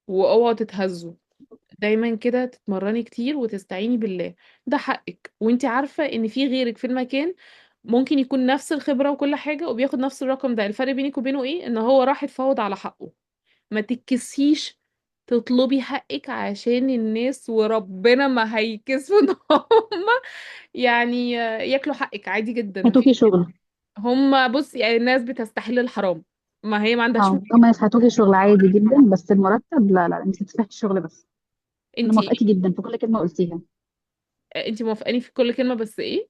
واوعوا تتهزوا، دايما كده تتمرني كتير وتستعيني بالله. ده حقك، وانتي عارفة ان في غيرك في المكان ممكن يكون نفس الخبرة وكل حاجة وبياخد نفس الرقم ده، الفرق بينك وبينه ايه؟ ان هو راح يتفاوض على حقه. ما تتكسيش تطلبي حقك، عشان الناس وربنا ما هيكسفوا ان هم يعني ياكلوا حقك عادي جدا، هاتوكي مفيش. شغل. هم بص يعني الناس بتستحل الحرام، ما هي ما عندهاش اه، مشكلة. هما يفحتوكي شغل عادي جدا، بس المرتب لا لا لا، انت تستحقي الشغل بس. انا انتي موافقاكي جدا في كل كلمه قلتيها. انتي موافقاني في كل كلمة، بس ايه؟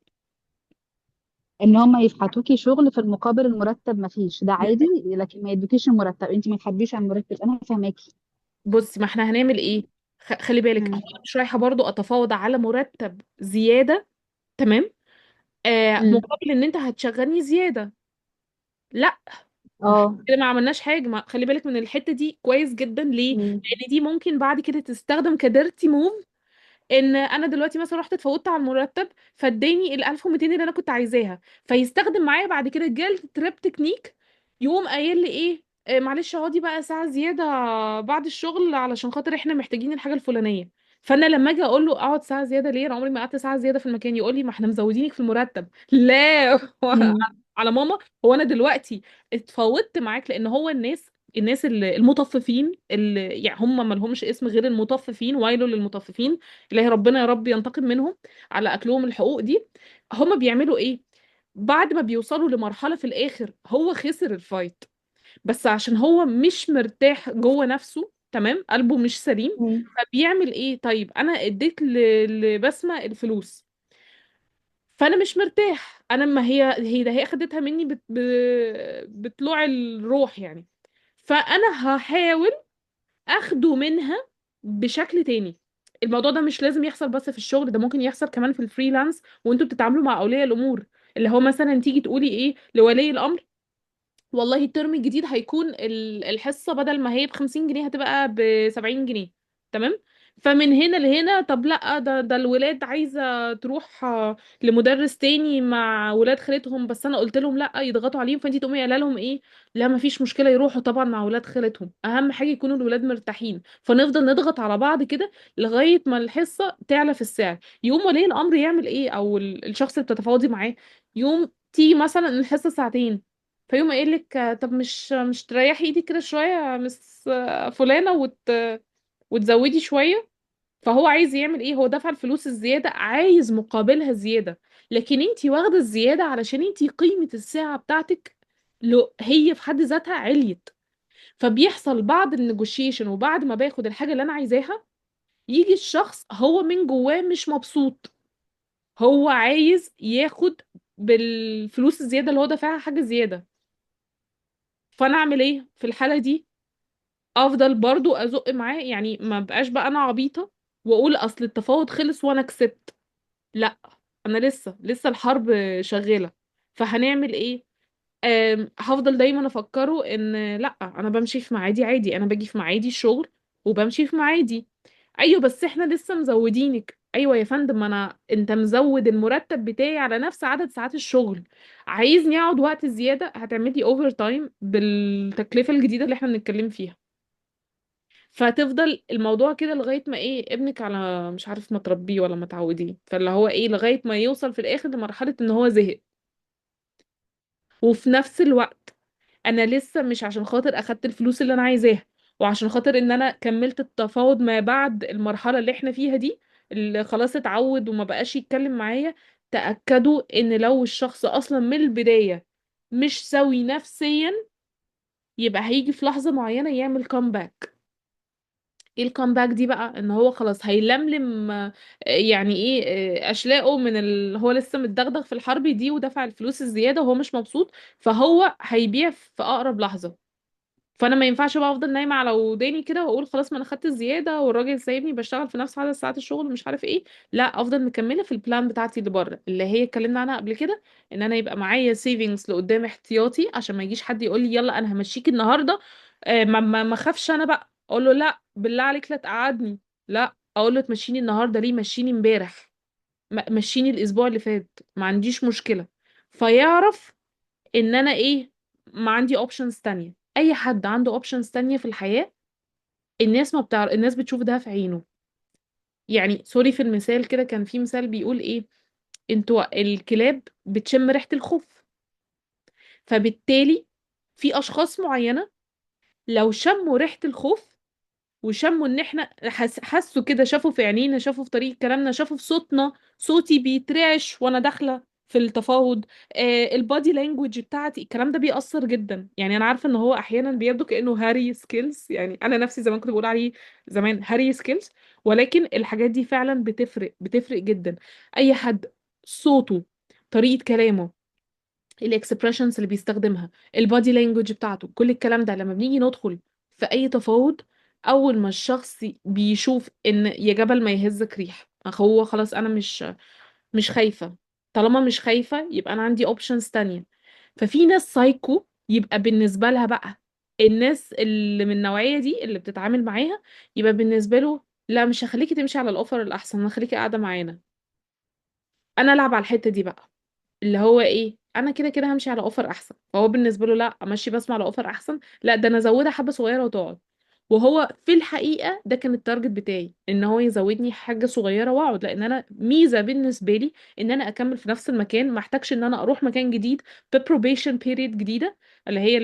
ان هما يفحتوكي شغل في المقابل المرتب ما فيش، ده عادي، لكن ما يدوكيش المرتب، انت ما تحبيش عن المرتب، انا فاهماكي. بصي، ما احنا هنعمل ايه؟ خلي بالك، هو امم. انا مش رايحه برضو اتفاوض على مرتب زياده، تمام؟ امم. مقابل ان انت هتشغلني زياده. لا، ما احنا اه. كده ما عملناش حاجه. ما خلي بالك من الحته دي كويس جدا، ليه؟ امم. لان دي ممكن بعد كده تستخدم كديرتي موف، ان انا دلوقتي مثلا رحت اتفوضت على المرتب، فاداني ال 1200 اللي انا كنت عايزاها، فيستخدم معايا بعد كده الجلد تراب تكنيك، يقوم قايل لي ايه؟ معلش اقعدي بقى ساعة زيادة بعد الشغل علشان خاطر احنا محتاجين الحاجة الفلانية. فانا لما اجي اقول له اقعد ساعة زيادة ليه؟ انا عمري ما قعدت ساعة زيادة في المكان. يقول لي ما احنا مزودينك في المرتب. لا امم. على ماما. هو انا دلوقتي اتفاوضت معاك لان هو الناس المطففين، اللي يعني هم ما لهمش اسم غير المطففين، ويل للمطففين، إلهي ربنا يا رب ينتقم منهم على أكلهم الحقوق دي. هما بيعملوا إيه؟ بعد ما بيوصلوا لمرحلة في الآخر هو خسر الفايت، بس عشان هو مش مرتاح جوه نفسه، تمام، قلبه مش سليم، امم. فبيعمل إيه؟ طيب أنا اديت لبسمة الفلوس، فأنا مش مرتاح، أنا ما هي ده هي أخدتها مني بطلوع الروح يعني. فانا هحاول اخده منها بشكل تاني. الموضوع ده مش لازم يحصل بس في الشغل، ده ممكن يحصل كمان في الفريلانس وانتوا بتتعاملوا مع اولياء الامور. اللي هو مثلا تيجي تقولي ايه لولي الامر، والله الترم الجديد هيكون الحصة بدل ما هي ب50 جنيه هتبقى ب70 جنيه. تمام. فمن هنا لهنا، طب لا، ده الولاد عايزة تروح لمدرس تاني مع ولاد خالتهم، بس انا قلت لهم لا يضغطوا عليهم، فانتي تقومي قايله لهم ايه؟ لا مفيش مشكلة يروحوا طبعا مع ولاد خالتهم، اهم حاجة يكونوا الولاد مرتاحين. فنفضل نضغط على بعض كده لغاية ما الحصة تعلى في السعر. يوم ولي الامر يعمل ايه، او الشخص اللي بتتفاوضي معاه، يوم تيجي مثلا الحصة ساعتين، فيقوم قايل لك طب مش تريحي ايدك كده شويه يا مس فلانه وتزودي شويه. فهو عايز يعمل ايه؟ هو دفع الفلوس الزياده، عايز مقابلها زياده. لكن انتي واخده الزياده علشان انتي قيمه الساعه بتاعتك لو هي في حد ذاتها عليت. فبيحصل بعد النيجوشيشن وبعد ما باخد الحاجه اللي انا عايزاها، يجي الشخص هو من جواه مش مبسوط، هو عايز ياخد بالفلوس الزياده اللي هو دافعها حاجه زياده. فانا اعمل ايه في الحاله دي؟ افضل برضو ازق معاه، يعني ما بقاش بقى انا عبيطه واقول اصل التفاوض خلص وانا كسبت. لا، انا لسه الحرب شغاله. فهنعمل ايه؟ هفضل دايما افكره ان لا، انا بمشي في ميعادي عادي، انا باجي في ميعادي الشغل وبمشي في ميعادي. ايوه بس احنا لسه مزودينك. ايوه يا فندم، ما انت مزود المرتب بتاعي على نفس عدد ساعات الشغل، عايزني اقعد وقت زياده، هتعملي اوفر تايم بالتكلفه الجديده اللي احنا بنتكلم فيها. فتفضل الموضوع كده لغاية ما ايه، ابنك على مش عارف ما تربيه ولا ما تعوديه، فاللي هو ايه لغاية ما يوصل في الاخر لمرحلة ان هو زهق. وفي نفس الوقت انا لسه مش عشان خاطر اخدت الفلوس اللي انا عايزاها وعشان خاطر ان انا كملت التفاوض ما بعد المرحلة اللي احنا فيها دي، اللي خلاص اتعود وما بقاش يتكلم معايا. تأكدوا ان لو الشخص اصلا من البداية مش سوي نفسيا، يبقى هيجي في لحظة معينة يعمل كومباك. ايه الكامباك دي بقى؟ ان هو خلاص هيلملم يعني ايه اشلاءه من هو لسه متدغدغ في الحرب دي ودفع الفلوس الزياده وهو مش مبسوط، فهو هيبيع في اقرب لحظه. فانا ما ينفعش بقى افضل نايمه على وداني كده واقول خلاص ما انا خدت الزياده والراجل سايبني بشتغل في نفس عدد ساعات الشغل ومش عارف ايه. لا، افضل مكمله في البلان بتاعتي اللي بره، اللي هي اتكلمنا عنها قبل كده، ان انا يبقى معايا سيفنجز لقدام احتياطي، عشان ما يجيش حد يقول لي يلا انا همشيك النهارده. ما اخافش انا بقى اقول له لا بالله عليك لا تقعدني. لا، اقول له تمشيني النهارده ليه؟ مشيني امبارح، مشيني الاسبوع اللي فات، ما عنديش مشكله. فيعرف ان انا ايه، ما عندي اوبشنز تانية. اي حد عنده اوبشنز تانية في الحياة، الناس ما بتعرف، الناس بتشوف ده في عينه. يعني سوري في المثال كده، كان في مثال بيقول ايه، انتوا الكلاب بتشم ريحة الخوف. فبالتالي في اشخاص معينة لو شموا ريحة الخوف وشموا ان احنا حسوا كده، شافوا في عينينا، شافوا في طريقة كلامنا، شافوا في صوتنا، صوتي بيترعش وانا داخلة في التفاوض، البادي لانجوج بتاعتي، الكلام ده بيأثر جدا. يعني انا عارفة ان هو احيانا بيبدو كأنه هاري سكيلز، يعني انا نفسي زمان كنت بقول عليه زمان هاري سكيلز، ولكن الحاجات دي فعلا بتفرق جدا. اي حد صوته، طريقة كلامه، الاكسبريشنز اللي بيستخدمها، البادي لانجوج بتاعته، كل الكلام ده لما بنيجي ندخل في اي تفاوض، اول ما الشخص بيشوف ان يا جبل ما يهزك ريح، هو خلاص انا مش خايفة. طالما مش خايفة يبقى انا عندي اوبشنز تانية. ففي ناس سايكو يبقى بالنسبة لها بقى، الناس اللي من النوعية دي اللي بتتعامل معاها، يبقى بالنسبة له لا مش هخليكي تمشي على الاوفر الاحسن، انا هخليكي قاعدة معانا. انا العب على الحتة دي بقى، اللي هو ايه، انا كده كده همشي على اوفر احسن. فهو بالنسبه له لا امشي بسمع على اوفر احسن، لا ده انا ازودها حبه صغيره وتقعد. وهو في الحقيقه ده كان التارجت بتاعي، ان هو يزودني حاجه صغيره واقعد، لان انا ميزه بالنسبه لي ان انا اكمل في نفس المكان، ما احتاجش ان انا اروح مكان جديد ببروبيشن بيريد جديده، اللي هي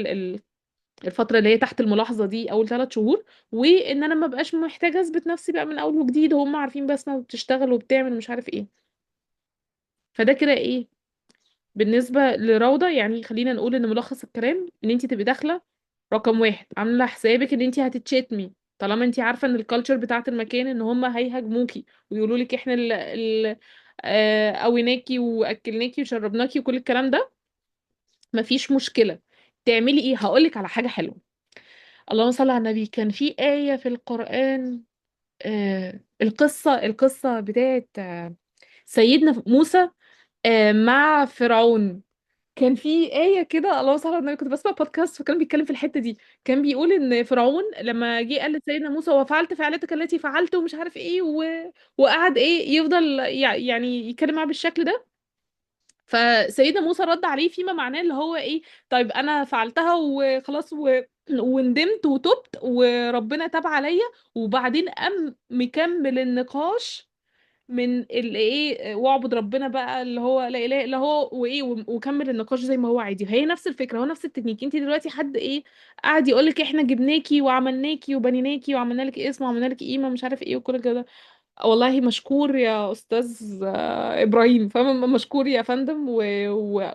الفتره اللي هي تحت الملاحظه دي اول 3 شهور، وان انا ما بقاش محتاجه اثبت نفسي بقى من اول وجديد، هم عارفين بسمه وبتشتغل وبتعمل مش عارف ايه. فده كده ايه بالنسبة لروضة. يعني خلينا نقول ان ملخص الكلام ان انت تبقي داخلة رقم واحد عاملة حسابك ان انت هتتشتمي، طالما انت عارفة ان الكالتشر بتاعت المكان ان هم هيهاجموكي ويقولوا لك احنا قويناكي واكلناكي وشربناكي وكل الكلام ده. مفيش مشكلة. تعملي ايه؟ هقولك على حاجة حلوة. اللهم صل على النبي. كان في آية في القرآن، القصة بتاعت سيدنا موسى مع فرعون. كان في آية كده، الله صل على النبي، كنت بسمع بودكاست فكان بيتكلم في الحتة دي. كان بيقول ان فرعون لما جه قال لسيدنا موسى وفعلت فعلتك التي فعلت ومش عارف ايه وقعد ايه يفضل يعني يتكلم معاه بالشكل ده. فسيدنا موسى رد عليه فيما معناه اللي هو ايه، طيب انا فعلتها وخلاص وندمت وتبت وربنا تاب عليا. وبعدين قام مكمل النقاش من الايه، واعبد ربنا بقى اللي هو لا اله الا هو وايه، وكمل النقاش زي ما هو عادي. هي نفس الفكره، هو نفس التكنيك. انت دلوقتي حد ايه قاعد يقول لك احنا جبناكي وعملناكي وبنيناكي وعملنا لك اسم وعملنا لك قيمه مش عارف ايه وكل كده، والله مشكور يا استاذ ابراهيم، فاهم؟ مشكور يا فندم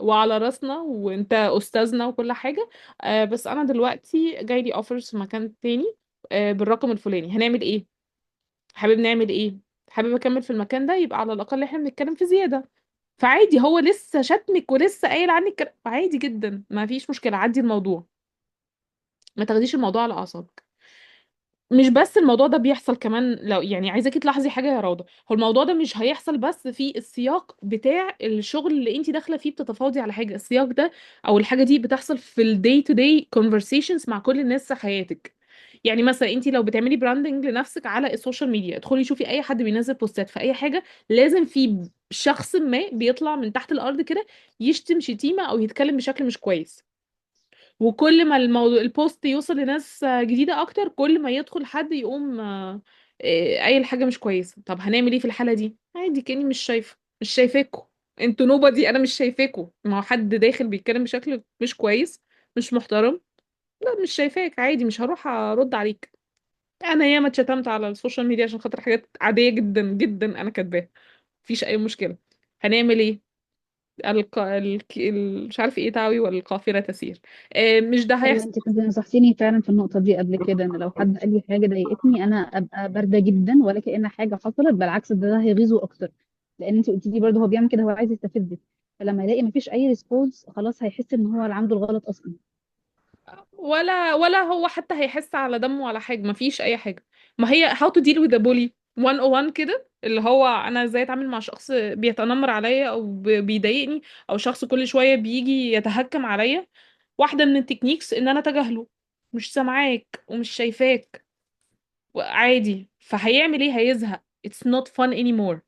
وعلى راسنا وانت استاذنا وكل حاجه. بس انا دلوقتي جاي لي اوفرز في مكان تاني بالرقم الفلاني، هنعمل ايه؟ حابب نعمل ايه؟ حابب اكمل في المكان ده؟ يبقى على الاقل احنا بنتكلم في زياده. فعادي، هو لسه شتمك ولسه قايل عنك عادي جدا، ما فيش مشكله، عدي الموضوع، ما تاخديش الموضوع على اعصابك. مش بس الموضوع ده بيحصل كمان، لو يعني عايزاكي تلاحظي حاجة يا روضة، هو الموضوع ده مش هيحصل بس في السياق بتاع الشغل اللي انتي داخلة فيه بتتفاوضي على حاجة. السياق ده او الحاجة دي بتحصل في ال day to day conversations مع كل الناس في حياتك. يعني مثلا انتي لو بتعملي براندنج لنفسك على السوشيال ميديا، ادخلي شوفي اي حد بينزل بوستات في اي حاجة، لازم في شخص ما بيطلع من تحت الارض كده يشتم شتيمة او يتكلم بشكل مش كويس. وكل ما الموضوع البوست يوصل لناس جديدة اكتر، كل ما يدخل حد يقوم قايل حاجة مش كويسة. طب هنعمل ايه في الحالة دي؟ عادي كأني مش شايفة، مش شايفاكوا، انتوا نوبة دي، انا مش شايفاكوا. ما هو حد داخل بيتكلم بشكل مش كويس، مش محترم، لا مش شايفاك، عادي مش هروح ارد عليك. انا ياما اتشتمت على السوشيال ميديا عشان خاطر حاجات عادية جدا جدا انا كاتباها، مفيش اي مشكلة. هنعمل ايه؟ مش عارف ايه تعوي والقافلة تسير. مش ده ايوه، هيحصل. انت كنت نصحتيني فعلا في النقطه دي قبل كده، ان لو حد قال لي حاجه ضايقتني انا ابقى بارده جدا ولا كأن حاجه حصلت، بالعكس ده هيغيظه اكتر. لان انت قلت لي برضه هو بيعمل كده، هو عايز يستفزك. فلما يلاقي مفيش اي ريسبونس خلاص هيحس ان هو اللي عنده الغلط اصلا. ولا هو حتى هيحس على دمه ولا حاجة، مفيش أي حاجة. ما هي how to deal with a bully 101 كده، اللي هو أنا ازاي أتعامل مع شخص بيتنمر عليا أو بيضايقني، أو شخص كل شوية بيجي يتهكم عليا. واحدة من التكنيكس إن أنا أتجاهله، مش سامعاك ومش شايفاك، عادي. فهيعمل ايه؟ هيزهق. it's not fun anymore.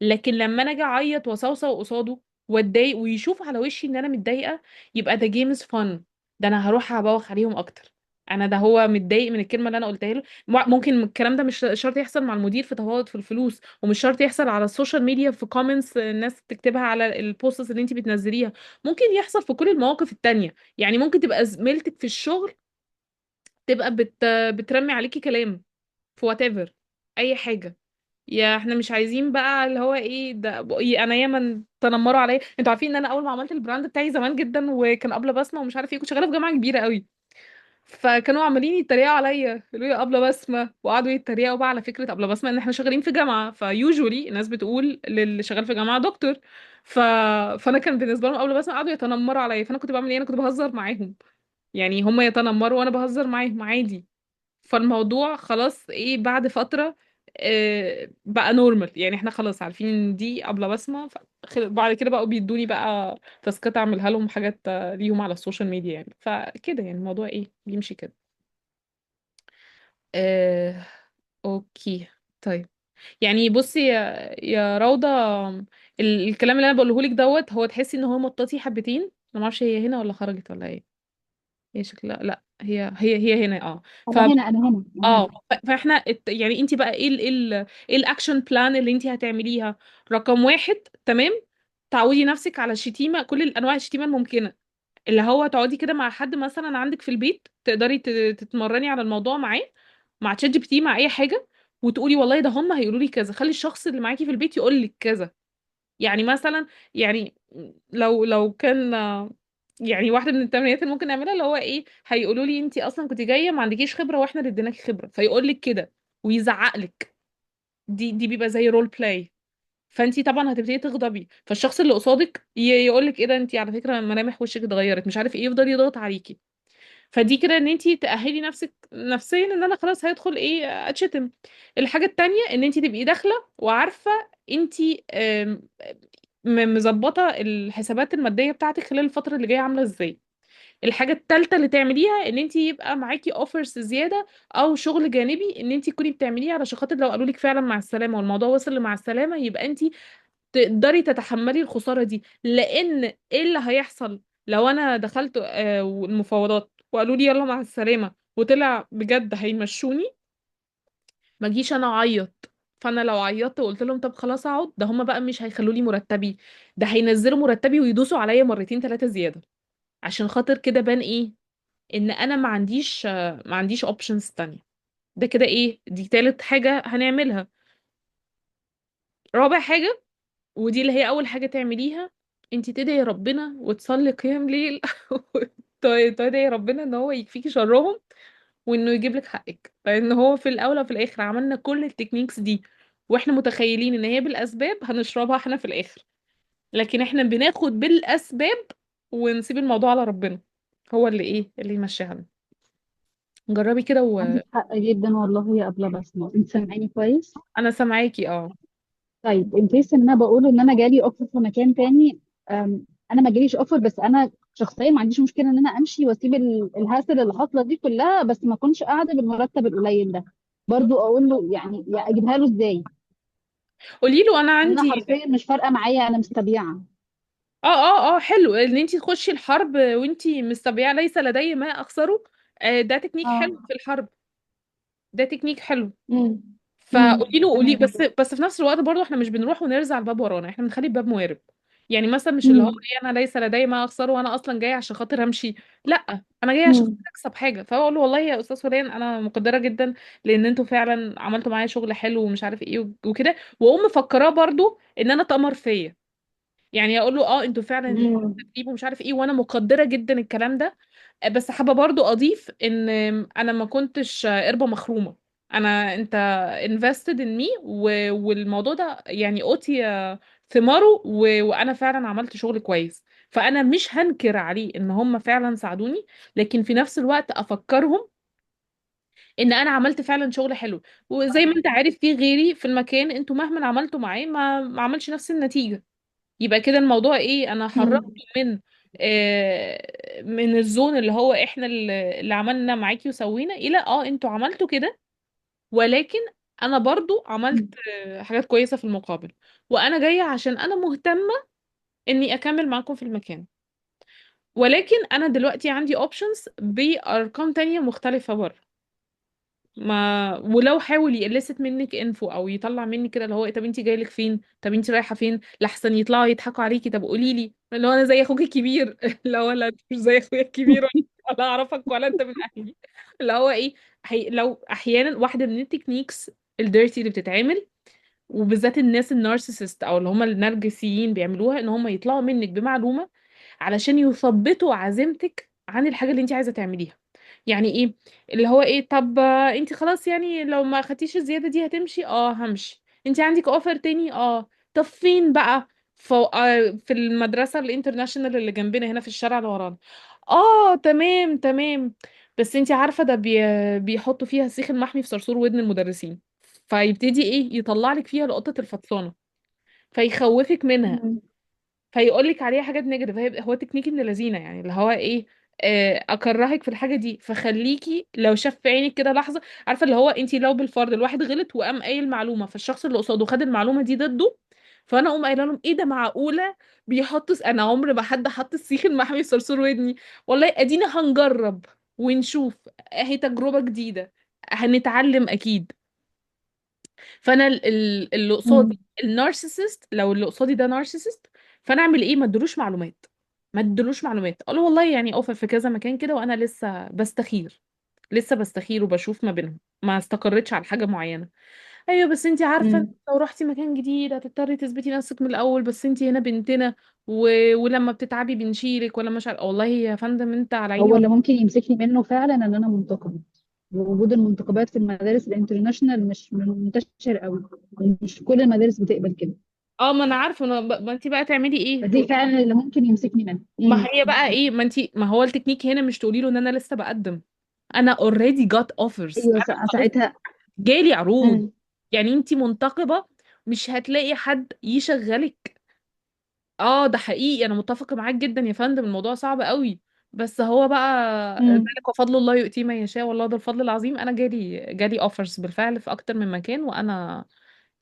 لكن لما انا اجي اعيط واصوصو قصاده واتضايق ويشوف على وشي ان انا متضايقه، يبقى ده جيم از فن. ده انا هروح ابوخ عليهم اكتر. انا ده هو متضايق من الكلمه اللي انا قلتها له. ممكن الكلام ده مش شرط يحصل مع المدير في تفاوض في الفلوس، ومش شرط يحصل على السوشيال ميديا في كومنتس الناس تكتبها على البوستس اللي انت بتنزليها. ممكن يحصل في كل المواقف التانية. يعني ممكن تبقى زميلتك في الشغل تبقى بترمي عليكي كلام في وات ايفر، اي حاجه. يا احنا مش عايزين بقى اللي هو ايه ده انا ياما تنمروا عليا. انتوا عارفين ان انا اول ما عملت البراند بتاعي زمان جدا وكان ابله بسمه ومش عارف ايه، كنت شغاله في جامعه كبيره قوي. فكانوا عمالين يتريقوا عليا، يقولوا لي ابله بسمه، وقعدوا يتريقوا بقى على فكره ابله بسمه ان احنا شغالين في جامعه، فيوجولي الناس بتقول للي شغال في جامعه دكتور. ف... فانا كان بالنسبه لهم ابله بسمه، قعدوا يتنمروا عليا. فانا كنت بعمل ايه؟ انا كنت بهزر معاهم، يعني هم يتنمروا وانا بهزر معاهم عادي. فالموضوع خلاص ايه بعد فترة بقى نورمال. يعني احنا خلاص عارفين ان دي أبلة بسمة. بعد كده بقوا بيدوني بقى تاسكات اعملها لهم، حاجات ليهم على السوشيال ميديا يعني. فكده يعني الموضوع ايه بيمشي كده. آه، اوكي. طيب، يعني بصي يا روضة، الكلام اللي انا بقوله لك دوت، هو تحسي ان هو مطاطي حبتين. انا ما اعرفش هي هنا ولا خرجت ولا ايه. هي شكلها لا، هي هنا اه. انا هنا. فاحنا يعني انت بقى ايه ايه الاكشن بلان اللي انت هتعمليها؟ رقم واحد، تمام، تعودي نفسك على الشتيمه، كل الانواع الشتيمه الممكنه. اللي هو تقعدي كده مع حد مثلا عندك في البيت، تقدري تتمرني على الموضوع معاه، مع تشات جي بي تي، مع اي حاجه، وتقولي والله ده هم هيقولوا لي كذا، خلي الشخص اللي معاكي في البيت يقول لك كذا. يعني مثلا، يعني لو كان يعني واحده من التمرينات اللي ممكن نعملها اللي هو ايه، هيقولوا لي انت اصلا كنت جايه ما عندكيش خبره واحنا اللي اديناكي خبره، فيقول لك كده ويزعق لك. دي بيبقى زي رول بلاي. فانت طبعا هتبتدي تغضبي، فالشخص اللي قصادك يقول لك ايه ده، انت على فكره ملامح وشك اتغيرت، مش عارف ايه، يفضل يضغط عليكي. فدي كده ان انتي تأهلي نفسك نفسيا ان انا خلاص هيدخل ايه اتشتم. الحاجة التانية ان انتي تبقي داخلة وعارفة انتي مظبطة الحسابات المادية بتاعتك خلال الفترة اللي جاية عاملة ازاي. الحاجة التالتة اللي تعمليها ان انتي يبقى معاكي اوفرز زيادة او شغل جانبي ان انتي تكوني بتعمليه علشان خاطر لو قالوا لك فعلا مع السلامة والموضوع وصل لمع السلامة يبقى انتي تقدري تتحملي الخسارة دي. لان ايه اللي هيحصل لو انا دخلت المفاوضات وقالوا لي يلا مع السلامة وطلع بجد هيمشوني؟ ما اجيش انا اعيط. فانا لو عيطت وقلت لهم طب خلاص اقعد، ده هما بقى مش هيخلوا لي مرتبي، ده هينزلوا مرتبي ويدوسوا عليا مرتين ثلاثة زيادة. عشان خاطر كده بان ايه ان انا ما عنديش اوبشنز تانية. ده كده ايه، دي تالت حاجة هنعملها. رابع حاجة، ودي اللي هي اول حاجة تعمليها، انتي تدعي ربنا وتصلي قيام ليل تدعي ربنا ان هو يكفيكي شرهم وانه يجيب لك حقك، لان هو في الاول وفي الاخر عملنا كل التكنيكس دي واحنا متخيلين ان هي بالاسباب هنشربها احنا في الاخر، لكن احنا بناخد بالاسباب ونسيب الموضوع على ربنا، هو اللي ايه اللي يمشيها لنا. جربي كده عندك حق جدا والله يا أبلة بسمة، انت سامعاني كويس؟ وانا سامعاكي اه. طيب ان كيس ان انا بقول ان انا جالي اوفر في مكان تاني، انا ما جاليش اوفر، بس انا شخصيا ما عنديش مشكله ان انا امشي واسيب الهاسل اللي حاصله دي كلها، بس ما اكونش قاعده بالمرتب القليل ده. برضو اقول له يعني اجيبها له ازاي؟ قولي له انا ان انا عندي. حرفيا مش فارقه معايا، انا مستبيعه. اه حلو ان انتي تخشي الحرب وانتي مستبيعه ليس لدي ما اخسره. ده تكنيك اه. حلو في الحرب، ده تكنيك حلو. امم. فقولي له قولي، تمام. بس في نفس الوقت برضه احنا مش بنروح ونرزع الباب ورانا، احنا بنخلي الباب موارب. يعني مثلا مش اللي هو امم. ايه انا ليس لدي ما اخسره وانا اصلا جاي عشان خاطر امشي، لا، انا جاي عشان امم. خاطر اكسب حاجه. فبقول له والله يا استاذ فلان انا مقدره جدا لان انتوا فعلا عملتوا معايا شغل حلو ومش عارف ايه وكده، واقوم مفكراه برضه ان انا اتأمر فيا. يعني اقول له اه انتوا فعلا اديتوا امم. تدريب ومش عارف ايه وانا مقدره جدا الكلام ده. بس حابه برضو اضيف ان انا ما كنتش قربة مخرومه. انت invested in me والموضوع ده يعني اوتي ثماره وانا فعلا عملت شغل كويس. فانا مش هنكر عليه ان هم فعلا ساعدوني، لكن في نفس الوقت افكرهم ان انا عملت فعلا شغل حلو. وزي ما انت عارف في غيري في المكان انتوا مهما عملتوا معاه ما عملش نفس النتيجة. يبقى كده الموضوع ايه، انا حركته امم. من الزون اللي هو احنا اللي عملنا معاكي وسوينا الى انتوا عملتوا كده، ولكن انا برضو عملت حاجات كويسة في المقابل، وانا جاية عشان انا مهتمة اني اكمل معاكم في المكان. ولكن انا دلوقتي عندي اوبشنز بارقام تانية مختلفة بره. ما ولو حاول يقلست منك انفو او يطلع منك كده اللي هو طب انت جايلك فين، طب انت رايحه فين، لحسن يطلعوا يضحكوا عليكي، طب قولي لي اللي هو انا زي اخوك الكبير اللي هو لا انت مش زي اخويا الكبير ولا اعرفك ولا انت من اهلي. اللي هو ايه، لو احيانا واحده من التكنيكس الديرتي اللي بتتعمل، وبالذات الناس النارسيسست او اللي هم النرجسيين بيعملوها، ان هم يطلعوا منك بمعلومه علشان يثبتوا عزيمتك عن الحاجه اللي انت عايزه تعمليها. يعني ايه، اللي هو ايه، طب انت خلاص يعني لو ما خدتيش الزياده دي هتمشي؟ اه همشي. انت عندك اوفر تاني؟ اه. طب فين بقى؟ في المدرسه الانترناشونال اللي جنبنا هنا في الشارع اللي ورانا. اه تمام تمام. بس انت عارفه ده بيحطوا فيها السيخ المحمي في صرصور ودن المدرسين. فيبتدي ايه يطلع لك فيها لقطه الفطسانه، فيخوفك منها، امم. فيقول لك عليها حاجات نيجاتيف. هو تكنيك ابن لذينه يعني اللي هو ايه، اكرهك في الحاجه دي فخليكي لو شاف في عينك كده لحظه. عارفه اللي هو انت لو بالفرض الواحد غلط وقام قايل معلومه فالشخص اللي قصاده خد المعلومه دي ضده، فانا اقوم قايله لهم ايه ده معقوله بيحطوا انا عمر ما حد حط السيخ المحمي في صرصور ودني. والله ادينا هنجرب ونشوف، اهي تجربه جديده هنتعلم اكيد. فانا اللي قصادي النارسيسست، لو اللي قصادي ده نارسيسست، فانا اعمل ايه؟ ما ادلوش معلومات. ما ادلوش معلومات، اقول له والله يعني اوفر في كذا مكان كده وانا لسه بستخير وبشوف ما بينهم، ما استقرتش على حاجه معينه. ايوه بس انتي عارفه إنت امم. لو رحتي مكان جديد هتضطري تثبتي نفسك من الاول، بس انتي هنا بنتنا ولما بتتعبي بنشيلك ولا مش عارفه. والله يا فندم انت على عيني هو اللي ممكن يمسكني منه فعلا ان انا منتقبه، ووجود المنتخبات في المدارس الانترناشونال مش منتشر قوي، مش كل المدارس بتقبل كده. اه ما انا عارفه، ما انت بقى تعملي ايه فدي فعلا اللي ممكن يمسكني منها. ما هي بقى ايه، ما هو التكنيك هنا مش تقولي له ان انا لسه بقدم، انا already got offers، ايوه انا خلاص ساعتها. جالي عروض. امم. يعني انت منتقبة مش هتلاقي حد يشغلك. اه ده حقيقي، انا متفقة معاك جدا يا فندم، الموضوع صعب قوي. بس هو بقى امم. ذلك وفضل الله يؤتيه من يشاء، والله ده الفضل العظيم. انا جالي اوفرز بالفعل في اكتر من مكان، وانا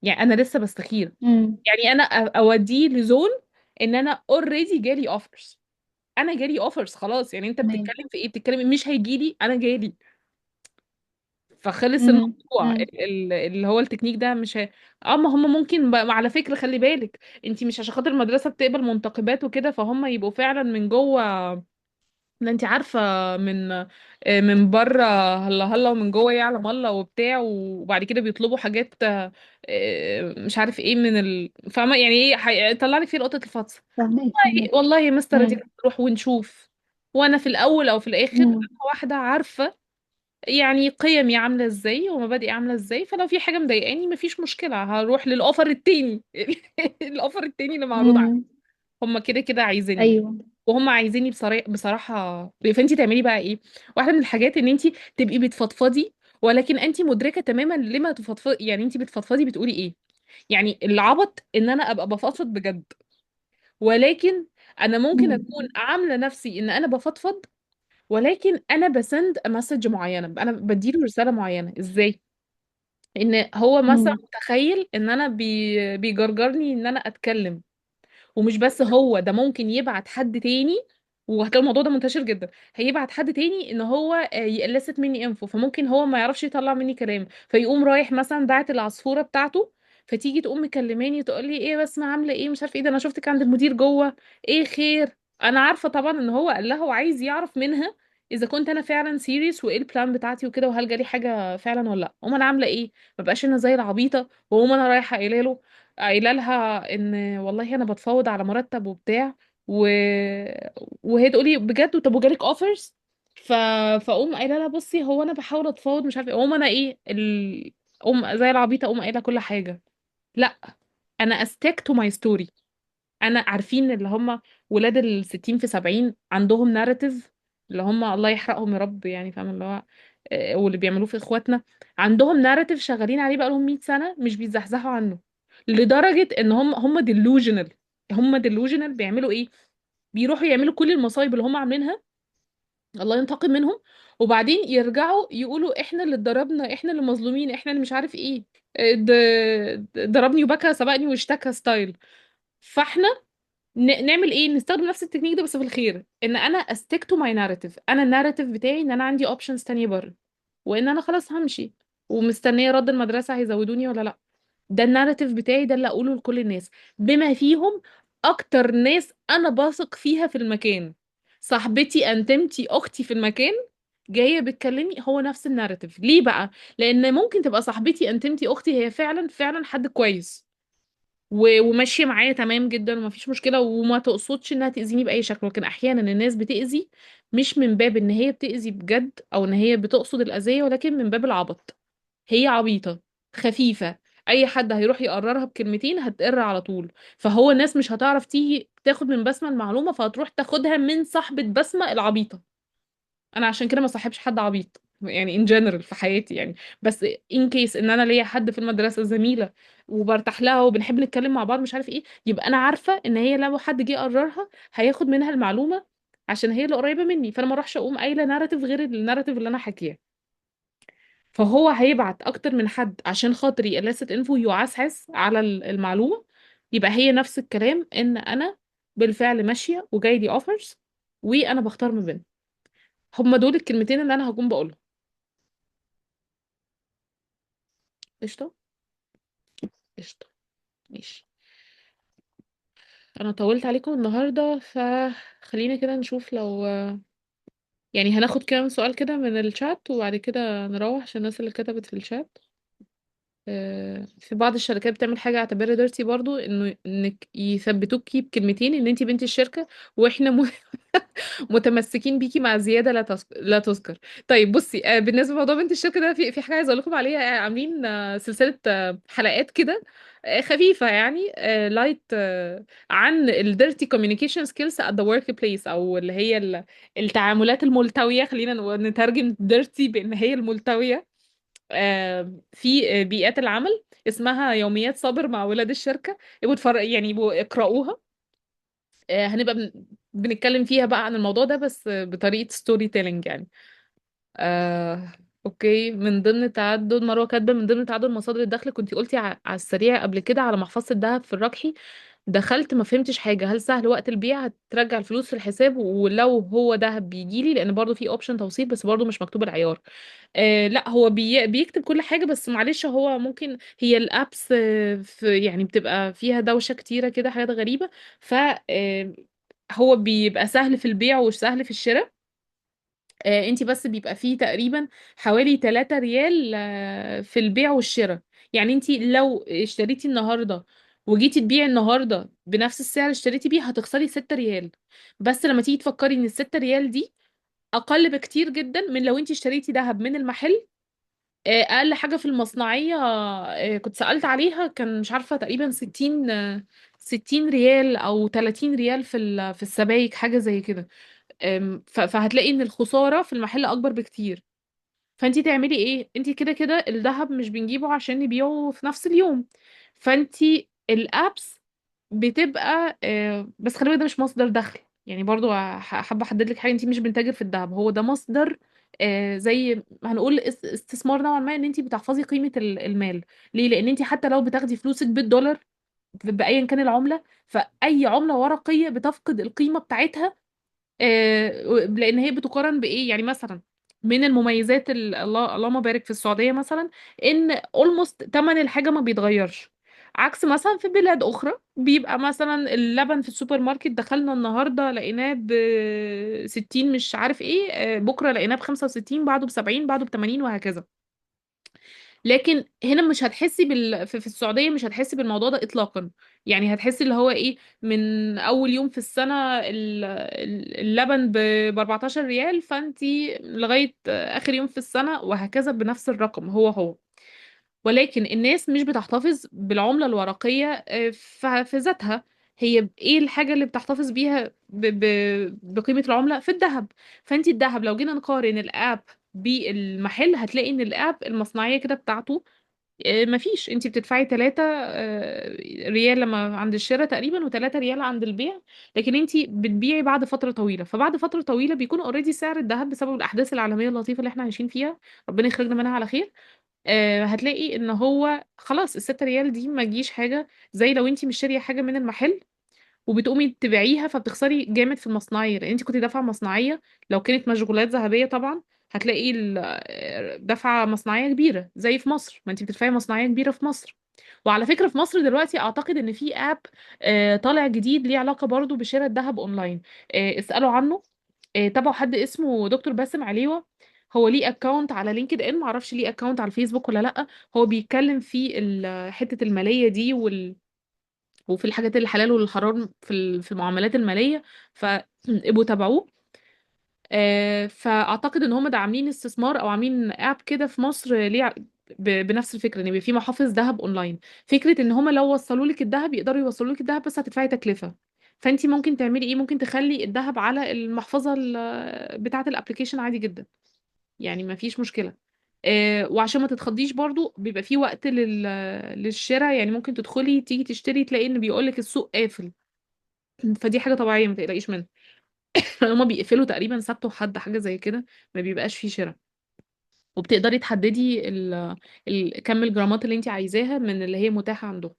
يعني انا لسه بستخير. امم. يعني انا اوديه لزون ان انا اوريدي جالي اوفرز، انا جالي اوفرز خلاص. يعني انت تمام. بتتكلم في ايه؟ بتتكلم مش هيجيلي، انا جالي. فخلص امم. الموضوع امم. اللي هو التكنيك ده مش اما هم ممكن على فكرة خلي بالك، انت مش عشان خاطر المدرسة بتقبل منتقبات وكده فهم يبقوا فعلا من جوه. لا انت عارفة، من بره هلا هلا، ومن جوه يعلم الله وبتاع، وبعد كده بيطلبوا حاجات مش عارف ايه فاهمة يعني ايه، طلع لك فيه لقطة الفطس. فاهمك والله فاهمك. والله يا مستر دي امم. نروح ونشوف. وانا في الاول او في الاخر انا امم. واحدة عارفة يعني قيمي عاملة ازاي ومبادئي عاملة ازاي، فلو في حاجة مضايقاني مفيش مشكلة هروح للأوفر التاني الأوفر التاني اللي معروض عليا. امم. هما كده كده عايزيني، ايوه. وهم عايزيني بصراحة. فانتي تعملي بقى ايه؟ واحدة من الحاجات ان انتي تبقي بتفضفضي، ولكن انتي مدركة تماما لما تفضفضي. يعني انتي بتفضفضي بتقولي ايه. يعني العبط ان انا ابقى بفضفض بجد، ولكن انا ممكن امم. اكون عاملة نفسي ان انا بفضفض، ولكن انا بسند مسج معينة، انا بديله رسالة معينة. ازاي؟ ان هو مثلا امم. متخيل ان انا بيجرجرني ان انا اتكلم. ومش بس هو ده، ممكن يبعت حد تاني، وهتلاقي الموضوع ده منتشر جدا. هيبعت حد تاني ان هو يقلست مني انفو، فممكن هو ما يعرفش يطلع مني كلام، فيقوم رايح مثلا باعت العصفورة بتاعته. فتيجي تقوم مكلماني تقول لي ايه بس ما عامله ايه مش عارفه ايه، ده انا شفتك عند المدير جوه، ايه خير. انا عارفه طبعا ان هو قال لها وعايز يعرف منها اذا كنت انا فعلا سيريس، وايه البلان بتاعتي وكده، وهل جالي حاجه فعلا ولا لا. انا عامله ايه؟ ما بقاش انا زي العبيطه، انا رايحه قايله لها ان والله انا بتفاوض على مرتب وبتاع و... وهي تقولي بجد طب وجالك اوفرز. ف... فاقوم قايله لها بصي هو انا بحاول اتفاوض مش عارفه اقوم انا ايه اقوم زي العبيطه اقوم قايله كل حاجه. لا، انا استيك تو ماي ستوري. انا عارفين اللي هم ولاد الستين في سبعين عندهم ناريتيف، اللي هم الله يحرقهم يا رب، يعني فاهم اللي هو واللي بيعملوه في اخواتنا. عندهم ناريتيف شغالين عليه بقالهم 100 سنة مش بيزحزحوا عنه، لدرجة ان هم ديلوجنال. هم ديلوجنال بيعملوا ايه؟ بيروحوا يعملوا كل المصايب اللي هم عاملينها، الله ينتقم منهم، وبعدين يرجعوا يقولوا احنا اللي اتضربنا، احنا اللي مظلومين، احنا اللي مش عارف ايه، ضربني وبكى سبقني واشتكى ستايل. فاحنا نعمل ايه؟ نستخدم نفس التكنيك ده بس في الخير، ان انا استيك تو ماي ناريتيف. انا الناريتيف بتاعي ان انا عندي اوبشنز تانية بره، وان انا خلاص همشي ومستنيه رد المدرسه هيزودوني ولا لا. ده الناريتيف بتاعي، ده اللي اقوله لكل الناس، بما فيهم اكتر ناس انا بثق فيها في المكان، صاحبتي انتمتي اختي في المكان جايه بتكلمني. هو نفس الناريتيف. ليه بقى؟ لان ممكن تبقى صاحبتي انتمتي اختي هي فعلا فعلا حد كويس وماشيه معايا تمام جدا ومفيش مشكله، وما تقصدش انها تاذيني باي شكل. لكن احيانا الناس بتاذي مش من باب ان هي بتاذي بجد او ان هي بتقصد الاذيه، ولكن من باب العبط. هي عبيطه خفيفه، اي حد هيروح يقررها بكلمتين هتقر على طول. فهو الناس مش هتعرف تيجي تاخد من بسمه المعلومه، فهتروح تاخدها من صاحبه بسمه العبيطه. انا عشان كده ما صاحبش حد عبيط يعني in general في حياتي يعني. بس in case ان انا ليا حد في المدرسه زميله وبرتاح لها وبنحب نتكلم مع بعض مش عارف ايه، يبقى انا عارفه ان هي لو حد جه قررها هياخد منها المعلومه عشان هي اللي قريبه مني، فانا ما اروحش اقوم قايله ناراتيف غير الناراتيف اللي انا حكياه. فهو هيبعت اكتر من حد عشان خاطر يلست انفو يعسعس على المعلومه. يبقى هي نفس الكلام، ان انا بالفعل ماشيه وجاي لي اوفرز وانا بختار ما بينهم. هما دول الكلمتين اللي انا هكون بقولهم. قشطة. قشطة. ماشي. انا طولت عليكم النهاردة، فخلينا كده نشوف لو يعني هناخد كام سؤال كده من الشات وبعد كده نروح عشان الناس اللي كتبت في الشات. في بعض الشركات بتعمل حاجة اعتبرها ديرتي برضو، انك يثبتوكي بكلمتين ان انت بنت الشركة، واحنا متمسكين بيكي مع زيادة لا تذكر. طيب بصي، بالنسبة لموضوع بنت الشركة ده، في حاجة عايزة اقول لكم عليها. عاملين سلسلة حلقات كده خفيفة يعني، لايت، عن الديرتي كوميونيكيشن سكيلز ات ذا ورك بليس، او اللي هي التعاملات الملتوية. خلينا نترجم ديرتي بان هي الملتوية في بيئات العمل. اسمها يوميات صابر مع ولاد الشركة. يبقوا اقرأوها. هنبقى بنتكلم فيها بقى عن الموضوع ده، بس بطريقة ستوري تيلينج يعني. آه، اوكي. من ضمن تعدد مروه كاتبه، من ضمن تعدد مصادر الدخل، كنت قلتي على السريع قبل كده على محفظه الذهب في الرقحي. دخلت ما فهمتش حاجه، هل سهل وقت البيع هترجع الفلوس في الحساب؟ ولو هو دهب بيجيلي، لان برضو في اوبشن توصيل بس برضو مش مكتوب العيار. لا، هو بيكتب كل حاجه، بس معلش هو ممكن هي الابس في يعني بتبقى فيها دوشه كتيره كده، حاجات غريبه. ف هو بيبقى سهل في البيع وسهل في الشراء. انتي بس بيبقى فيه تقريبا حوالي 3 ريال في البيع والشراء. يعني انتي لو اشتريتي النهارده وجيتي تبيعي النهارده بنفس السعر اللي اشتريتي بيه، هتخسري 6 ريال. بس لما تيجي تفكري ان ال6 ريال دي اقل بكتير جدا من لو انتي اشتريتي ذهب من المحل. اقل حاجه في المصنعيه كنت سألت عليها، كان مش عارفه تقريبا 60 ريال او 30 ريال في السبائك، حاجه زي كده. فهتلاقي ان الخسارة في المحل اكبر بكتير. فانتي تعملي ايه؟ انتي كده كده الذهب مش بنجيبه عشان نبيعه في نفس اليوم. فانتي الابس بتبقى بس خلي بالك ده مش مصدر دخل يعني. برضو حابة احدد لك حاجة، انتي مش بنتاجر في الذهب، هو ده مصدر زي هنقول استثمار نوعا ما، ان انتي بتحفظي قيمة المال. ليه؟ لان انتي حتى لو بتاخدي فلوسك بالدولار بأيا كان العملة، فأي عملة ورقية بتفقد القيمة بتاعتها. لان هي بتقارن بايه يعني. مثلا من المميزات اللهم بارك في السعوديه مثلا، ان اولموست تمن الحاجه ما بيتغيرش. عكس مثلا في بلاد اخرى بيبقى مثلا اللبن في السوبر ماركت، دخلنا النهارده لقيناه ب 60 مش عارف ايه، بكره لقيناه ب 65، بعده ب 70، بعده ب 80، وهكذا. لكن هنا مش هتحسي في السعودية مش هتحسي بالموضوع ده إطلاقا. يعني هتحسي اللي هو إيه، من أول يوم في السنة اللبن ب 14 ريال، فأنتي لغاية آخر يوم في السنة وهكذا بنفس الرقم هو. ولكن الناس مش بتحتفظ بالعملة الورقية في ذاتها. هي ايه الحاجة اللي بتحتفظ بيها بقيمة العملة؟ في الذهب. فانت الذهب لو جينا نقارن الاب بالمحل، هتلاقي ان الاب المصنعية كده بتاعته مفيش. انت بتدفعي 3 ريال لما عند الشراء تقريبا، و3 ريال عند البيع. لكن انت بتبيعي بعد فترة طويلة، فبعد فترة طويلة بيكون اوريدي سعر الذهب بسبب الأحداث العالمية اللطيفة اللي احنا عايشين فيها، ربنا يخرجنا منها على خير. هتلاقي ان هو خلاص ال6 ريال دي ما تجيش حاجة زي لو انت مش شارية حاجة من المحل وبتقومي تبيعيها، فبتخسري جامد في المصنعية، لان انت كنت دافعة مصنعية. لو كانت مشغولات ذهبية طبعا هتلاقي دفعة مصنعية كبيرة زي في مصر، ما انت بتدفعي مصنعية كبيرة في مصر. وعلى فكرة في مصر دلوقتي اعتقد ان في اب طالع جديد ليه علاقة برضو بشراء الذهب اونلاين. اسألوا عنه. تابعوا حد اسمه دكتور باسم عليوة. هو ليه اكونت على لينكد ان، معرفش ليه اكونت على الفيسبوك ولا لا. هو بيتكلم في حتة المالية دي وفي الحاجات الحلال والحرام في المعاملات المالية. فابقوا تابعوه. فاعتقد ان هم ده عاملين استثمار او عاملين اب كده في مصر ليه بنفس الفكره، ان يبقى في محافظ ذهب اونلاين. فكره ان هم لو وصلوا لك الذهب يقدروا يوصلوا لك الذهب، بس هتدفعي تكلفه. فانت ممكن تعملي ايه؟ ممكن تخلي الذهب على المحفظه بتاعه الابليكيشن عادي جدا، يعني ما فيش مشكله. وعشان ما تتخضيش برضو بيبقى في وقت للشراء، يعني ممكن تدخلي تيجي تشتري تلاقي ان بيقولك السوق قافل. فدي حاجه طبيعيه، ما تقلقيش منها. هما بيقفلوا تقريبا سبت وحد، حاجة زي كده، ما بيبقاش فيه شراء. وبتقدري تحددي كم الجرامات اللي انت عايزاها من اللي هي متاحة عندهم.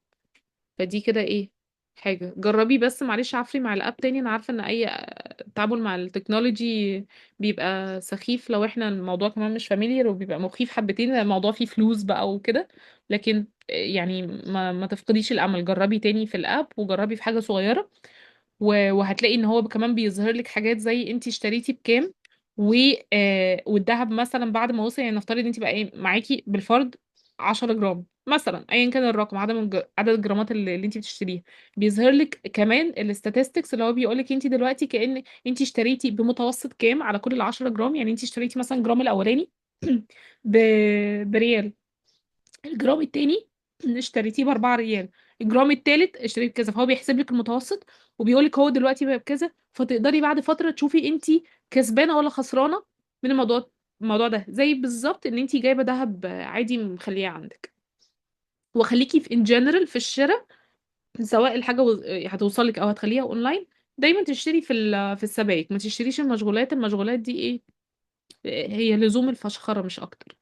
فدي كده ايه، حاجة جربي. بس معلش عفري مع الاب تاني، انا عارفة ان اي تعامل مع التكنولوجي بيبقى سخيف لو احنا الموضوع كمان مش فاميليار، وبيبقى مخيف حبتين، الموضوع فيه فلوس بقى وكده. لكن يعني ما تفقديش الامل، جربي تاني في الاب وجربي في حاجة صغيرة. وهتلاقي ان هو كمان بيظهر لك حاجات زي انت اشتريتي بكام. و والذهب مثلا بعد ما وصل، يعني نفترض انت بقى ايه معاكي بالفرض 10 جرام، مثلا ايا كان الرقم، عدد الجرامات اللي انت بتشتريها، بيظهر لك كمان الاستاتستكس اللي هو بيقول لك انت دلوقتي كأن انت اشتريتي بمتوسط كام على كل ال 10 جرام. يعني انت اشتريتي مثلا الجرام الاولاني ب... بريال، الجرام التاني اشتريتيه ب4 ريال، الجرام التالت اشتريت كذا، فهو بيحسب لك المتوسط وبيقول لك هو دلوقتي بقى بكذا، فتقدري بعد فترة تشوفي انت كسبانة ولا خسرانة من الموضوع ده. زي بالظبط ان انت جايبة ذهب عادي مخليه عندك. وخليكي في ان جنرال في الشراء، سواء الحاجة هتوصلك او هتخليها اونلاين، دايما تشتري في السبائك، ما تشتريش المشغولات دي ايه، هي لزوم الفشخرة مش اكتر.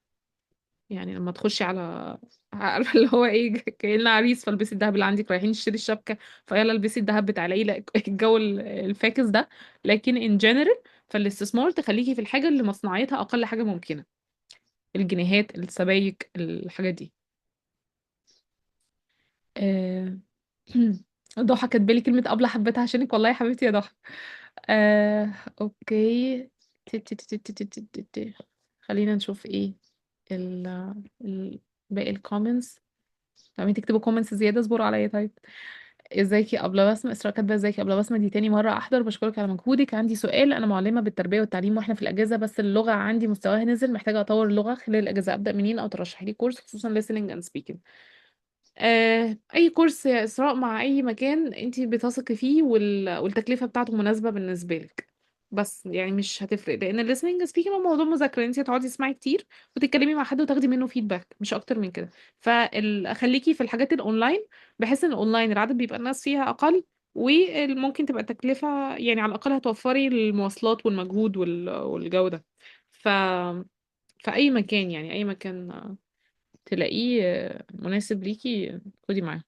يعني لما تخشي على عارفه اللي هو ايه، كأننا عريس فالبسي الدهب اللي عندك، رايحين نشتري الشبكه فيلا البسي الدهب بتاع العيله الجو الفاكس ده. لكن ان جنرال فالاستثمار تخليكي في الحاجه اللي مصنعيتها اقل حاجه ممكنه، الجنيهات، السبائك، الحاجات دي. آه، ضحى كاتبالي كلمه ابله حبيتها عشانك، والله يا حبيبتي يا ضحى. اوكي. خلينا نشوف ايه ال باقي الكومنتس. لما تكتبوا كومنتس زيادة اصبروا عليا طيب. ازيك يا أبلة بسمة، إسراء كاتبة ازيك يا أبلة بسمة، دي تاني مرة أحضر، بشكرك على مجهودك. عندي سؤال، أنا معلمة بالتربية والتعليم واحنا في الأجازة، بس اللغة عندي مستواها نزل، محتاجة أطور اللغة خلال الأجازة، أبدأ منين؟ أو ترشحي لي كورس خصوصا listening and speaking. أي كورس يا إسراء مع أي مكان أنت بتثقي فيه والتكلفة بتاعته مناسبة بالنسبة لك، بس يعني مش هتفرق، لأن ال listening and speaking هو موضوع مذاكرة، أنت هتقعدي تسمعي كتير وتتكلمي مع حد وتاخدي منه فيدباك مش أكتر من كده. فخليكي في الحاجات الأونلاين، بحيث إن الأونلاين العدد بيبقى الناس فيها أقل، وممكن تبقى التكلفة يعني على الأقل هتوفري المواصلات والمجهود والجو ده. ف في أي مكان، يعني أي مكان تلاقيه مناسب ليكي خدي معاه.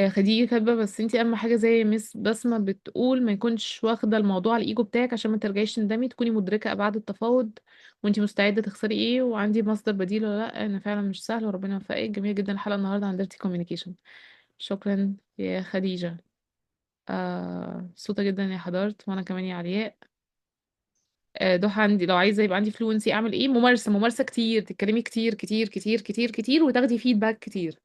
خديجة كاتبة بس انتي اهم حاجة زي مس بسمة بتقول، ما يكونش واخدة الموضوع على الايجو بتاعك عشان ما ترجعيش تندمي، تكوني مدركة ابعاد التفاوض وانتي مستعدة تخسري ايه، وعندي مصدر بديل ولا لا. انا فعلا مش سهل وربنا يوفقك. جميل جدا الحلقة النهاردة عن ديرتي كوميونيكيشن. شكرا يا خديجة. مبسوطة جدا يا حضرت، وانا كمان يا علياء. ضحى عندي لو عايزة يبقى عندي فلوينسي اعمل ايه؟ ممارسة كتير، تتكلمي كتير كتير كتير كتير كتير وتاخدي فيدباك كتير.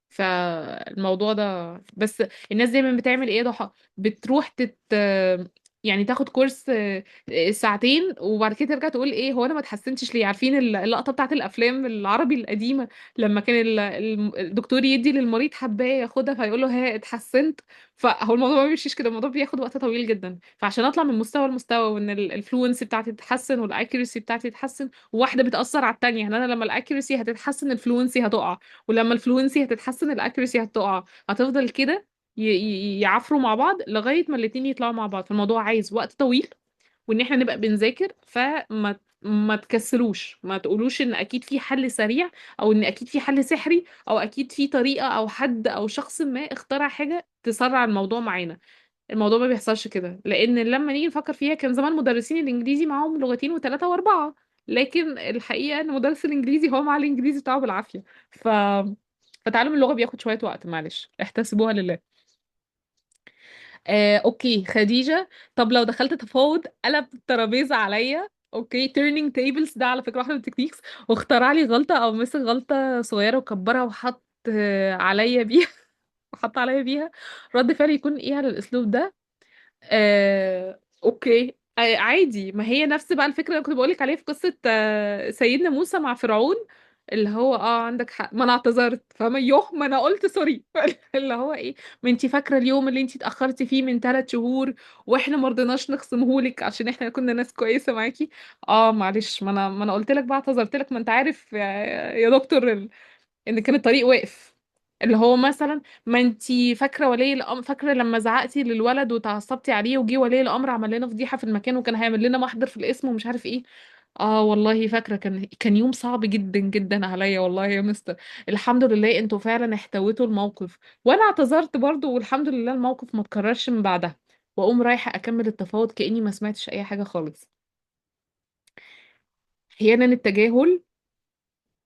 فالموضوع ده بس. الناس دايما بتعمل ايه يا ضحى؟ بتروح يعني تاخد كورس ساعتين وبعد كده ترجع تقول ايه هو انا ما اتحسنتش ليه. عارفين اللقطة بتاعت الافلام العربي القديمة لما كان الدكتور يدي للمريض حباية ياخدها فيقول له ها اتحسنت؟ فهو الموضوع ما بيمشيش كده، الموضوع بياخد وقت طويل جدا. فعشان اطلع من مستوى لمستوى وان الفلونسي بتاعتي تتحسن والاكيرسي بتاعتي تتحسن، واحدة بتأثر على التانية، يعني انا لما الاكيرسي هتتحسن الفلونسي هتقع، ولما الفلوينسي هتتحسن الاكيرسي هتقع، هتفضل كده يعفروا مع بعض لغاية ما الاتنين يطلعوا مع بعض. فالموضوع عايز وقت طويل، وان احنا نبقى بنذاكر. ما تكسلوش، ما تقولوش ان اكيد في حل سريع او ان اكيد في حل سحري او اكيد في طريقة او حد او شخص ما اخترع حاجة تسرع الموضوع معانا. الموضوع ما بيحصلش كده، لان لما نيجي نفكر فيها كان زمان مدرسين الانجليزي معاهم لغتين وثلاثة واربعة، لكن الحقيقة ان مدرس الانجليزي هو مع الانجليزي بتاعه بالعافية. ف فتعلم اللغة بياخد شوية وقت، معلش احتسبوها لله. اوكي خديجة. طب لو دخلت تفاوض قلب الترابيزة عليا، اوكي turning tables ده على فكرة واحدة من التكنيكس، واخترع لي غلطة او مسك غلطة صغيرة وكبرها وحط عليا بيها وحط عليا بيها، رد فعلي يكون ايه على الاسلوب ده؟ اوكي. عادي، ما هي نفس بقى الفكره اللي كنت بقولك عليها في قصه سيدنا موسى مع فرعون، اللي هو عندك حق، ما انا اعتذرت، فما ما انا قلت سوري اللي هو ايه، ما انتي فاكره اليوم اللي انتي اتاخرتي فيه من 3 شهور واحنا ما رضيناش نخصمهولك عشان احنا كنا ناس كويسه معاكي. معلش، ما انا قلت لك بقى، اعتذرت لك، ما انت عارف يا دكتور ان كان الطريق واقف. اللي هو مثلا، ما انتي فاكره ولي الامر، فاكره لما زعقتي للولد وتعصبتي عليه وجي ولي الامر عمل لنا فضيحه في المكان وكان هيعمل لنا محضر في الاسم ومش عارف ايه؟ والله فاكره، كان يوم صعب جدا جدا عليا والله يا مستر. الحمد لله انتوا فعلا احتويتوا الموقف، وانا اعتذرت برضو والحمد لله الموقف ما اتكررش من بعدها. واقوم رايحه اكمل التفاوض كاني ما سمعتش اي حاجه خالص. احيانا التجاهل،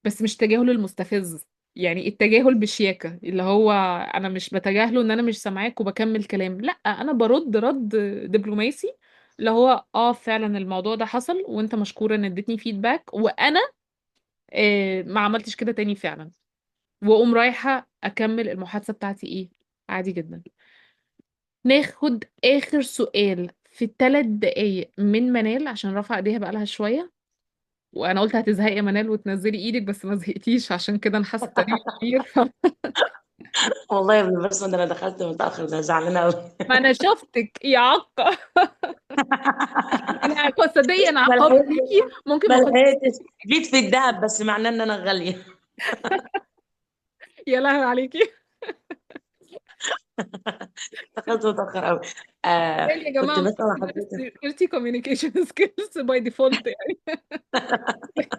بس مش تجاهل المستفز، يعني التجاهل بشياكة، اللي هو انا مش بتجاهله ان انا مش سامعاك وبكمل كلام، لا انا برد رد دبلوماسي، اللي هو فعلا الموضوع ده حصل وانت مشكورة ان اديتني فيدباك، وانا ما عملتش كده تاني فعلا، واقوم رايحة اكمل المحادثة بتاعتي ايه، عادي جدا. ناخد اخر سؤال في 3 دقايق من منال عشان رافعة ايديها بقالها شوية، وانا قلت هتزهقي يا منال وتنزلي ايدك، بس ما زهقتيش، عشان كده انا حاسة الطريق كبير والله يا ابني بس انا دخلت متاخر، ده زعلانه قوي. ما انا شفتك يا عقة. انا صدقني انا ما عقاب لحقتش، ليكي ممكن ما ما اخدش. لحقتش. جيت في الدهب بس معناه ان انا غاليه. يا لهوي عليكي. دخلت متاخر قوي. يا كنت جماعة ما بسأل حضرتك. تمارسي communication skills by default يعني.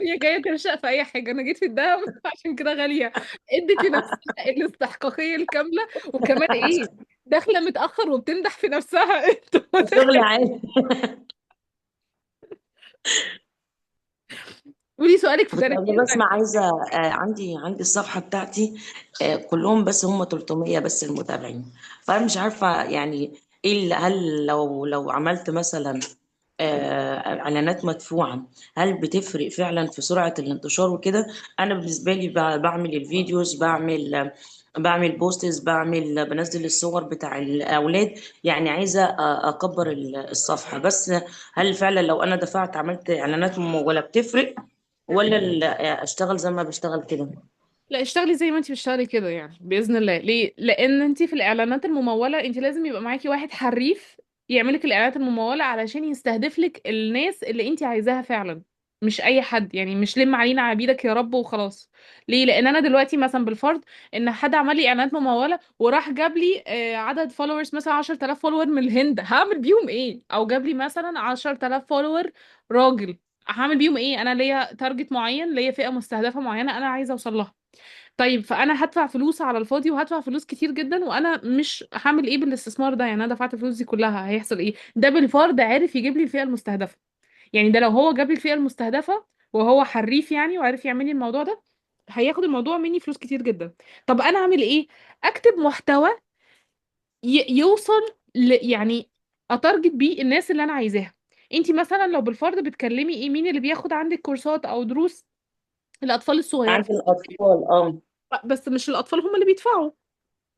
هي جاية ترشق في أي حاجة، أنا جيت في الدهب عشان كده غالية. ادت لنفسها الاستحقاقية الكاملة، وكمان إيه، داخلة متأخر وبتمدح في نفسها. انتوا شغلي عادي. قولي سؤالك في كنت 30 قبل بس ما ثانية. عايزه، عندي الصفحه بتاعتي كلهم بس هم 300 بس المتابعين. فانا مش عارفه يعني ايه هل لو عملت مثلا اعلانات مدفوعه، هل بتفرق فعلا في سرعه الانتشار وكده؟ انا بالنسبه لي بعمل الفيديوز، بعمل بوستز، بنزل الصور بتاع الاولاد، يعني عايزه اكبر الصفحه بس. هل فعلا لو انا دفعت عملت اعلانات مموله بتفرق، ولا اشتغل زي ما بشتغل كده؟ لا، اشتغلي زي ما انت بتشتغلي كده يعني باذن الله. ليه؟ لان انت في الاعلانات المموله انت لازم يبقى معاكي واحد حريف يعملك الاعلانات المموله علشان يستهدف لك الناس اللي انت عايزاها فعلا، مش اي حد يعني، مش لم علينا عبيدك يا رب وخلاص. ليه؟ لان انا دلوقتي مثلا بالفرض ان حد عمل لي اعلانات مموله وراح جاب لي عدد فولورز مثلا 10000 فولور من الهند، هعمل بيهم ايه؟ او جاب لي مثلا 10000 فولور راجل، هعمل بيهم ايه؟ انا ليا تارجت معين، ليا فئه مستهدفه معينه انا عايزه اوصل لها. طيب فانا هدفع فلوس على الفاضي وهدفع فلوس كتير جدا، وانا مش هعمل ايه بالاستثمار ده؟ يعني انا دفعت الفلوس دي كلها، هيحصل ايه؟ ده بالفرض عارف يجيب لي الفئة المستهدفة. يعني ده لو هو جاب لي الفئة المستهدفة وهو حريف يعني وعارف يعمل لي الموضوع ده، هياخد الموضوع مني فلوس كتير جدا. طب انا اعمل ايه؟ اكتب محتوى يوصل يعني اتارجت بيه الناس اللي انا عايزاها. انتي مثلا لو بالفرض بتكلمي ايه، مين اللي بياخد عندك كورسات او دروس؟ الاطفال الصغيره. عند الاطفال، اه. بس مش الاطفال هم اللي بيدفعوا،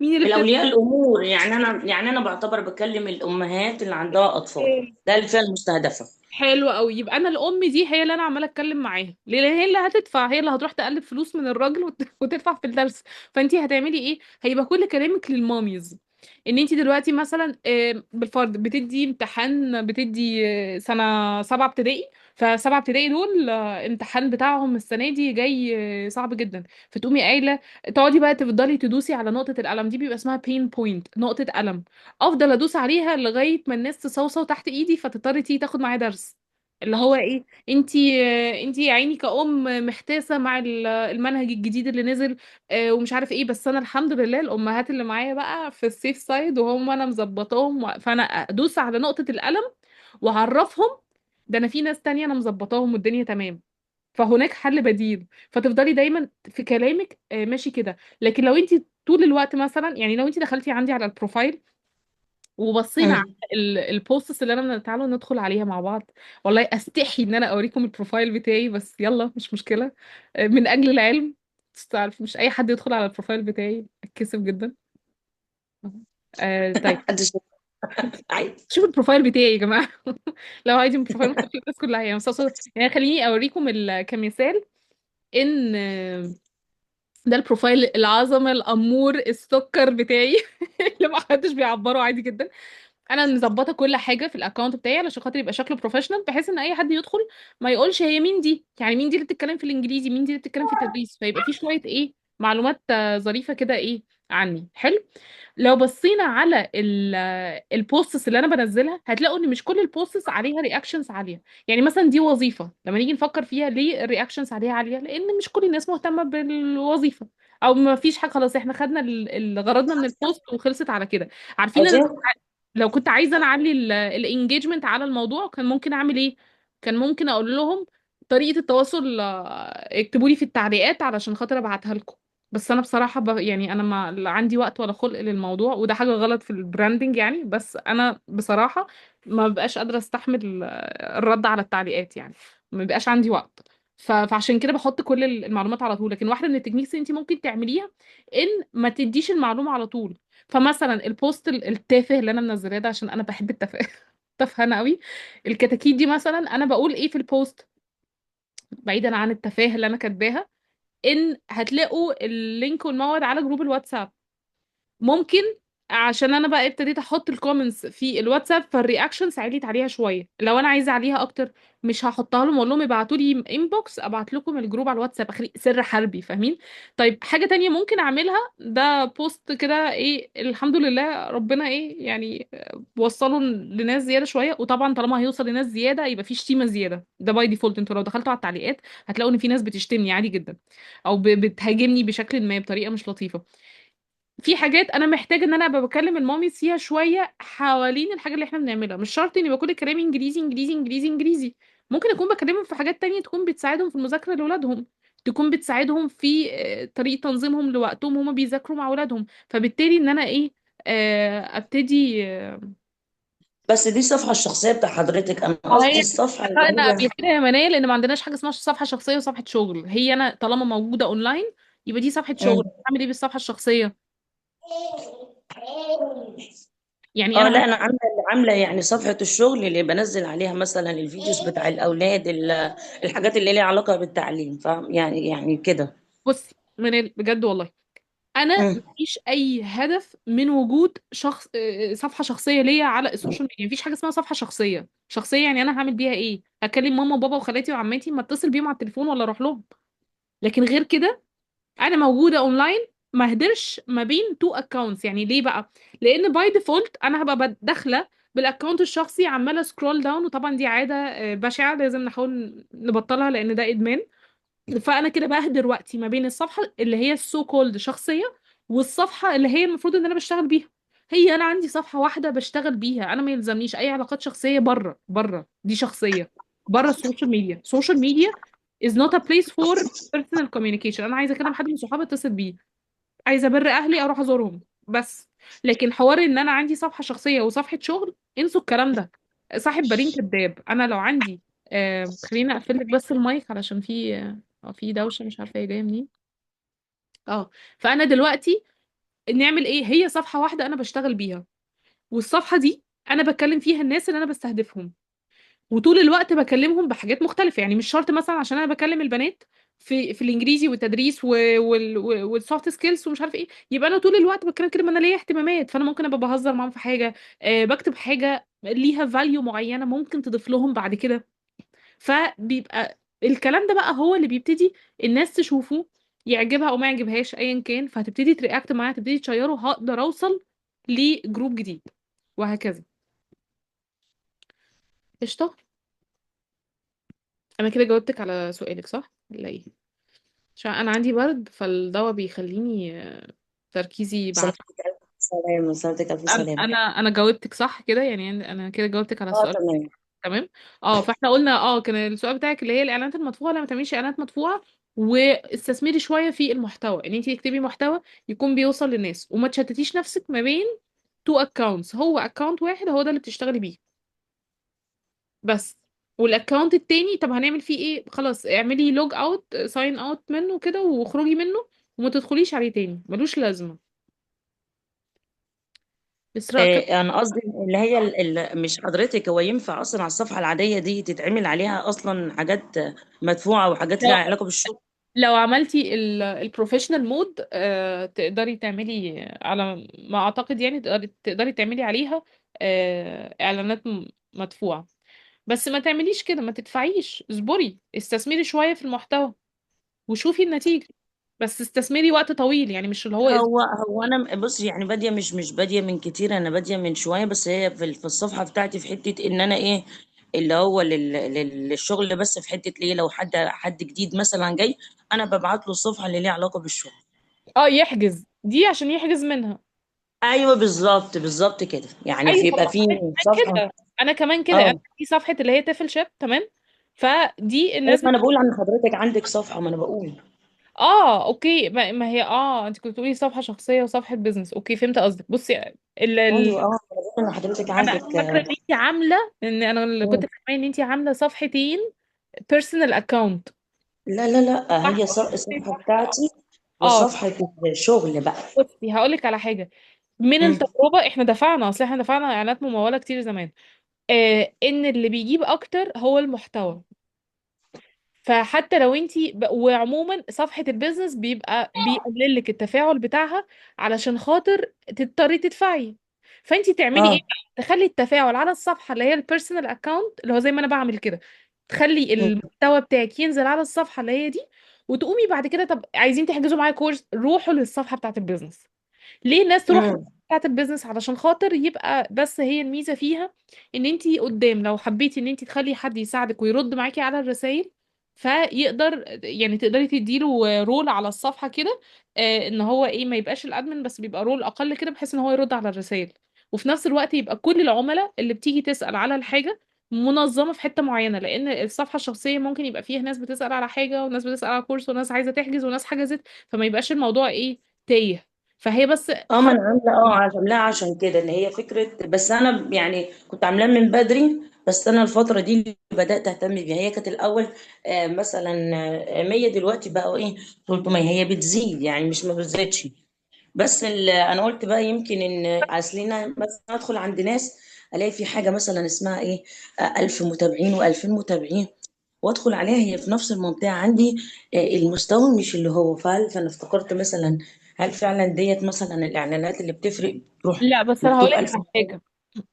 مين اللي الاولياء الامور، يعني انا بعتبر بكلم الامهات اللي عندها اطفال، بتدفع؟ ده الفئه المستهدفه. حلو قوي، يبقى انا الام دي هي اللي انا عماله اتكلم معاها. ليه؟ لان هي اللي هتدفع، هي اللي هتروح تقلب فلوس من الراجل وتدفع في الدرس. فانتي هتعملي ايه؟ هيبقى كل كلامك للماميز. ان انتي دلوقتي مثلا بالفرض بتدي امتحان، بتدي سنه 7 ابتدائي، فسبعة ابتدائي دول امتحان بتاعهم السنه دي جاي صعب جدا. فتقومي قايله، تقعدي بقى تفضلي تدوسي على نقطه القلم دي، بيبقى اسمها بين بوينت، نقطه قلم. افضل ادوس عليها لغايه ما الناس تصوصو تحت ايدي، فتضطري تيجي تاخد معايا درس. اللي هو ايه، انتي يا عيني كأم محتاسه مع المنهج الجديد اللي نزل ومش عارف ايه، بس انا الحمد لله الامهات اللي معايا بقى في السيف سايد وهم انا مظبطاهم فانا ادوس على نقطه القلم واعرفهم ده انا في ناس تانية انا مظبطاهم والدنيا تمام. فهناك حل بديل. فتفضلي دايما في كلامك ماشي كده. لكن لو انت طول الوقت مثلا، يعني لو انت دخلتي عندي على البروفايل وبصينا على مم. البوستس اللي انا، تعالوا ندخل عليها مع بعض. والله استحي ان انا اوريكم البروفايل بتاعي، بس يلا مش مشكلة. من اجل العلم، تعرف مش اي حد يدخل على البروفايل بتاعي، اتكسف جدا. طيب محدش عادي. شوف البروفايل بتاعي يا جماعة. لو عايزين البروفايل مفتوح للناس كلها يعني، بس يعني خليني اوريكم كمثال ان ده البروفايل العظمة الأمور السكر بتاعي اللي ما حدش بيعبره، عادي جدا. انا مظبطه كل حاجه في الاكونت بتاعي علشان خاطر يبقى شكله بروفيشنال، بحيث ان اي حد يدخل ما يقولش هي مين دي، يعني مين دي اللي بتتكلم في الانجليزي، مين دي اللي بتتكلم في التدريس، فيبقى في شويه ايه، معلومات ظريفه كده ايه عني. حلو. لو بصينا على البوستس اللي انا بنزلها هتلاقوا ان مش كل البوستس عليها رياكشنز عاليه. يعني مثلا دي وظيفه، لما نيجي نفكر فيها ليه الرياكشنز عليها عاليه، لان مش كل الناس مهتمه بالوظيفه، او ما فيش حاجه، خلاص احنا خدنا غرضنا من البوست وخلصت على كده. عارفين ان عايزين. لو كنت عايزه انا اعلي الانجيجمنت على الموضوع كان ممكن اعمل ايه؟ كان ممكن اقول لهم طريقه التواصل اكتبوا لي في التعليقات علشان خاطر ابعتها لكم. بس انا بصراحه يعني انا ما لا عندي وقت ولا خلق للموضوع، وده حاجه غلط في البراندنج يعني، بس انا بصراحه ما ببقاش قادره استحمل الرد على التعليقات يعني، ما بيبقاش عندي وقت. فعشان كده بحط كل المعلومات على طول. لكن واحده من التكنيكس اللي انت ممكن تعمليها ان ما تديش المعلومه على طول. فمثلا البوست التافه اللي انا منزلاه ده، عشان انا بحب التفاهه تفهانه قوي. الكتاكيت دي مثلا انا بقول ايه في البوست بعيدا عن التفاهه اللي انا كاتباها، ان هتلاقوا اللينك والموعد على جروب الواتساب. ممكن عشان انا بقى ابتديت احط الكومنتس في الواتساب، فالرياكشنز عليت عليها شويه. لو انا عايزه عليها اكتر مش هحطها لهم واقول لهم ابعتوا لي انبوكس ابعت لكم الجروب على الواتساب، اخلي سر حربي، فاهمين؟ طيب حاجه تانية ممكن اعملها، ده بوست كده ايه الحمد لله ربنا ايه يعني وصله لناس زياده شويه. وطبعا طالما هيوصل لناس زياده يبقى في شتيمه زياده، ده باي ديفولت. انتوا لو دخلتوا على التعليقات هتلاقوا ان في ناس بتشتمني عادي جدا، او بتهاجمني بشكل ما بطريقه مش لطيفه. في حاجات انا محتاجه ان انا ابقى بكلم الماميز فيها شويه حوالين الحاجه اللي احنا بنعملها. مش شرط اني بكل كلامي انجليزي انجليزي انجليزي انجليزي. ممكن اكون بكلمهم في حاجات تانية تكون بتساعدهم في المذاكره لاولادهم، تكون بتساعدهم في طريقه تنظيمهم لوقتهم وهما بيذاكروا مع اولادهم. فبالتالي ان انا ايه ابتدي بس دي الصفحة الشخصية بتاع حضرتك، أنا قصدي هي الصفحة اللي اتفقنا قبل هي. كده يا منال ان ما عندناش حاجه اسمها صفحه شخصيه وصفحه شغل. هي انا طالما موجوده اونلاين يبقى دي صفحه شغل. مم. اعمل ايه بالصفحه الشخصيه؟ يعني اه انا لا، انا عامله يعني صفحه الشغل اللي بنزل عليها مثلا الفيديوز بتاع الاولاد، الحاجات اللي ليها علاقه بالتعليم، فاهم يعني كده. بصي منال بجد والله انا مم. مفيش اي هدف من وجود شخص صفحه شخصيه ليا على السوشيال ميديا. مفيش حاجه اسمها صفحه شخصيه. شخصيه يعني انا هعمل بيها ايه؟ هكلم ماما وبابا وخالاتي وعماتي ما اتصل بيهم على التليفون ولا اروح لهم. لكن غير كده انا موجوده اونلاين. ما هدرش ما بين تو اكونتس. يعني ليه بقى؟ لان باي ديفولت انا هبقى داخله بالاكونت الشخصي عماله سكرول داون، وطبعا دي عاده بشعه لازم نحاول نبطلها لان ده ادمان. فانا كده بهدر وقتي ما بين الصفحه اللي هي السو كولد شخصيه والصفحه اللي هي المفروض ان انا بشتغل بيها. هي انا عندي صفحه واحده بشتغل بيها، انا ما يلزمنيش اي علاقات شخصيه بره دي شخصيه. بره السوشيال ميديا. السوشيال ميديا is not a place for personal communication. انا عايزه اكلم حد من صحابي اتصل بيه، عايزه ابر اهلي اروح ازورهم بس. لكن حوار ان انا عندي صفحه شخصيه وصفحه شغل، انسوا الكلام ده. صاحب بالين كداب. انا لو عندي خليني اقفل لك بس المايك علشان في دوشه مش عارفه هي جايه منين. اه فانا دلوقتي نعمل ايه؟ هي صفحه واحده انا بشتغل بيها، والصفحه دي انا بكلم فيها الناس اللي انا بستهدفهم. وطول الوقت بكلمهم بحاجات مختلفة. يعني مش شرط مثلا عشان انا بكلم البنات في الانجليزي والتدريس والسوفت سكيلز ومش عارف ايه يبقى انا طول الوقت بتكلم كده. ما انا ليا اهتمامات، فانا ممكن ابقى بهزر معاهم في حاجة، بكتب حاجة ليها فاليو معينة ممكن تضيف لهم بعد كده. فبيبقى الكلام ده بقى هو اللي بيبتدي الناس تشوفه، يعجبها او ما يعجبهاش ايا كان، فهتبتدي ترياكت معايا، تبتدي تشيره، هقدر اوصل لجروب جديد وهكذا. قشطة. انا كده جاوبتك على سؤالك صح ولا ايه؟ عشان انا عندي برد فالدواء بيخليني تركيزي بعد. سلامتك الف سلامه، سلامتك الف انا سلامه. انا أنا جاوبتك صح كده يعني؟ انا كده جاوبتك على اه السؤال. تمام. تمام. اه فاحنا قلنا كان السؤال بتاعك اللي هي الاعلانات المدفوعه. لا ما تعمليش اعلانات مدفوعه، واستثمري شويه في المحتوى ان انت تكتبي محتوى يكون بيوصل للناس، وما تشتتيش نفسك ما بين تو اكونتس. هو اكونت واحد هو ده اللي بتشتغلي بيه بس. والاكونت التاني طب هنعمل فيه ايه؟ خلاص اعملي لوج اوت ساين اوت منه كده واخرجي منه، وما تدخليش عليه تاني، ملوش لازمه. اسراء كم. انا قصدي اللي هي مش حضرتك، هو ينفع اصلا على الصفحه العاديه دي تتعمل عليها اصلا حاجات مدفوعه وحاجات ليها لو علاقه بالشغل؟ لو عملتي البروفيشنال مود تقدري تعملي على ما اعتقد يعني تقدري تعملي عليها اعلانات مدفوعه. بس ما تعمليش كده، ما تدفعيش، اصبري استثمري شويه في المحتوى وشوفي النتيجه. بس استثمري وقت طويل يعني مش اللي هو هو انا بص يعني باديه، مش باديه من كتير، انا باديه من شويه، بس هي في الصفحه بتاعتي في حته ان انا ايه اللي هو للشغل، بس في حته ليه لو حد جديد مثلا جاي انا ببعت له الصفحه اللي ليها علاقه بالشغل. يحجز دي عشان يحجز منها. ايوه بالظبط بالظبط كده، يعني ايوه يبقى في انا كمان صفحه. كده. انا كمان كده انا اه في صفحه اللي هي تيفل شيب تمام. فدي ايوه، الناس ما انا بقول عن حضرتك عندك صفحه، ما انا بقول. اوكي. ما هي انت كنت بتقولي صفحه شخصيه وصفحه بيزنس. اوكي فهمت قصدك. بصي ايوه اه، انا بقول ان حضرتك انا عندك فاكره ان انت عامله، ان انا اللي كنت فاكره ان انت عامله صفحتين بيرسونال اكاونت. لا لا لا، هي صح. الصفحة بتاعتي اه وصفحة الشغل بقى. بصي هقول لك على حاجه. من مم. التجربه احنا دفعنا اعلانات مموله كتير زمان. ان اللي بيجيب اكتر هو المحتوى. فحتى لو انتي وعموما صفحة البيزنس بيبقى بيقلل لك التفاعل بتاعها علشان خاطر تضطري تدفعي. فانتي تعملي ايه اه. بقى؟ تخلي التفاعل على الصفحة اللي هي البيرسونال اكاونت اللي هو زي ما انا بعمل كده. تخلي مم. المحتوى بتاعك ينزل على الصفحة اللي هي دي. وتقومي بعد كده، طب عايزين تحجزوا معايا كورس، روحوا للصفحة بتاعت البيزنس. ليه الناس تروح مم. بتاعت البيزنس؟ علشان خاطر يبقى بس هي الميزة فيها ان انتي قدام لو حبيتي ان انتي تخلي حد يساعدك ويرد معاكي على الرسائل، فيقدر يعني تقدري تديله رول على الصفحة كده. ان هو ايه، ما يبقاش الادمن بس، بيبقى رول اقل كده بحيث ان هو يرد على الرسائل. وفي نفس الوقت يبقى كل العملاء اللي بتيجي تسأل على الحاجة منظمة في حتة معينة، لأن الصفحة الشخصية ممكن يبقى فيها ناس بتسأل على حاجة وناس بتسأل على كورس وناس عايزة تحجز وناس حجزت. فما يبقاش الموضوع ايه، تايه. فهي بس اه، ما انا عامله عاملاها عشان كده، ان هي فكره. بس انا يعني كنت عاملاها من بدري، بس انا الفتره دي اللي بدات اهتم بيها. هي كانت الاول مثلا 100، دلوقتي بقوا ايه 300. هي بتزيد يعني، مش ما بتزيدش. بس انا قلت بقى يمكن ان اصلنا مثلا ادخل عند ناس الاقي في حاجه مثلا اسمها ايه 1000 متابعين و2000 متابعين، وادخل عليها هي في نفس المنطقه عندي. المستوى مش اللي هو فانا افتكرت مثلا، هل فعلا ديت مثلا الاعلانات اللي بتفرق تروح لا بس انا هقول مكتوب لك 1000 على متابع؟ حاجه.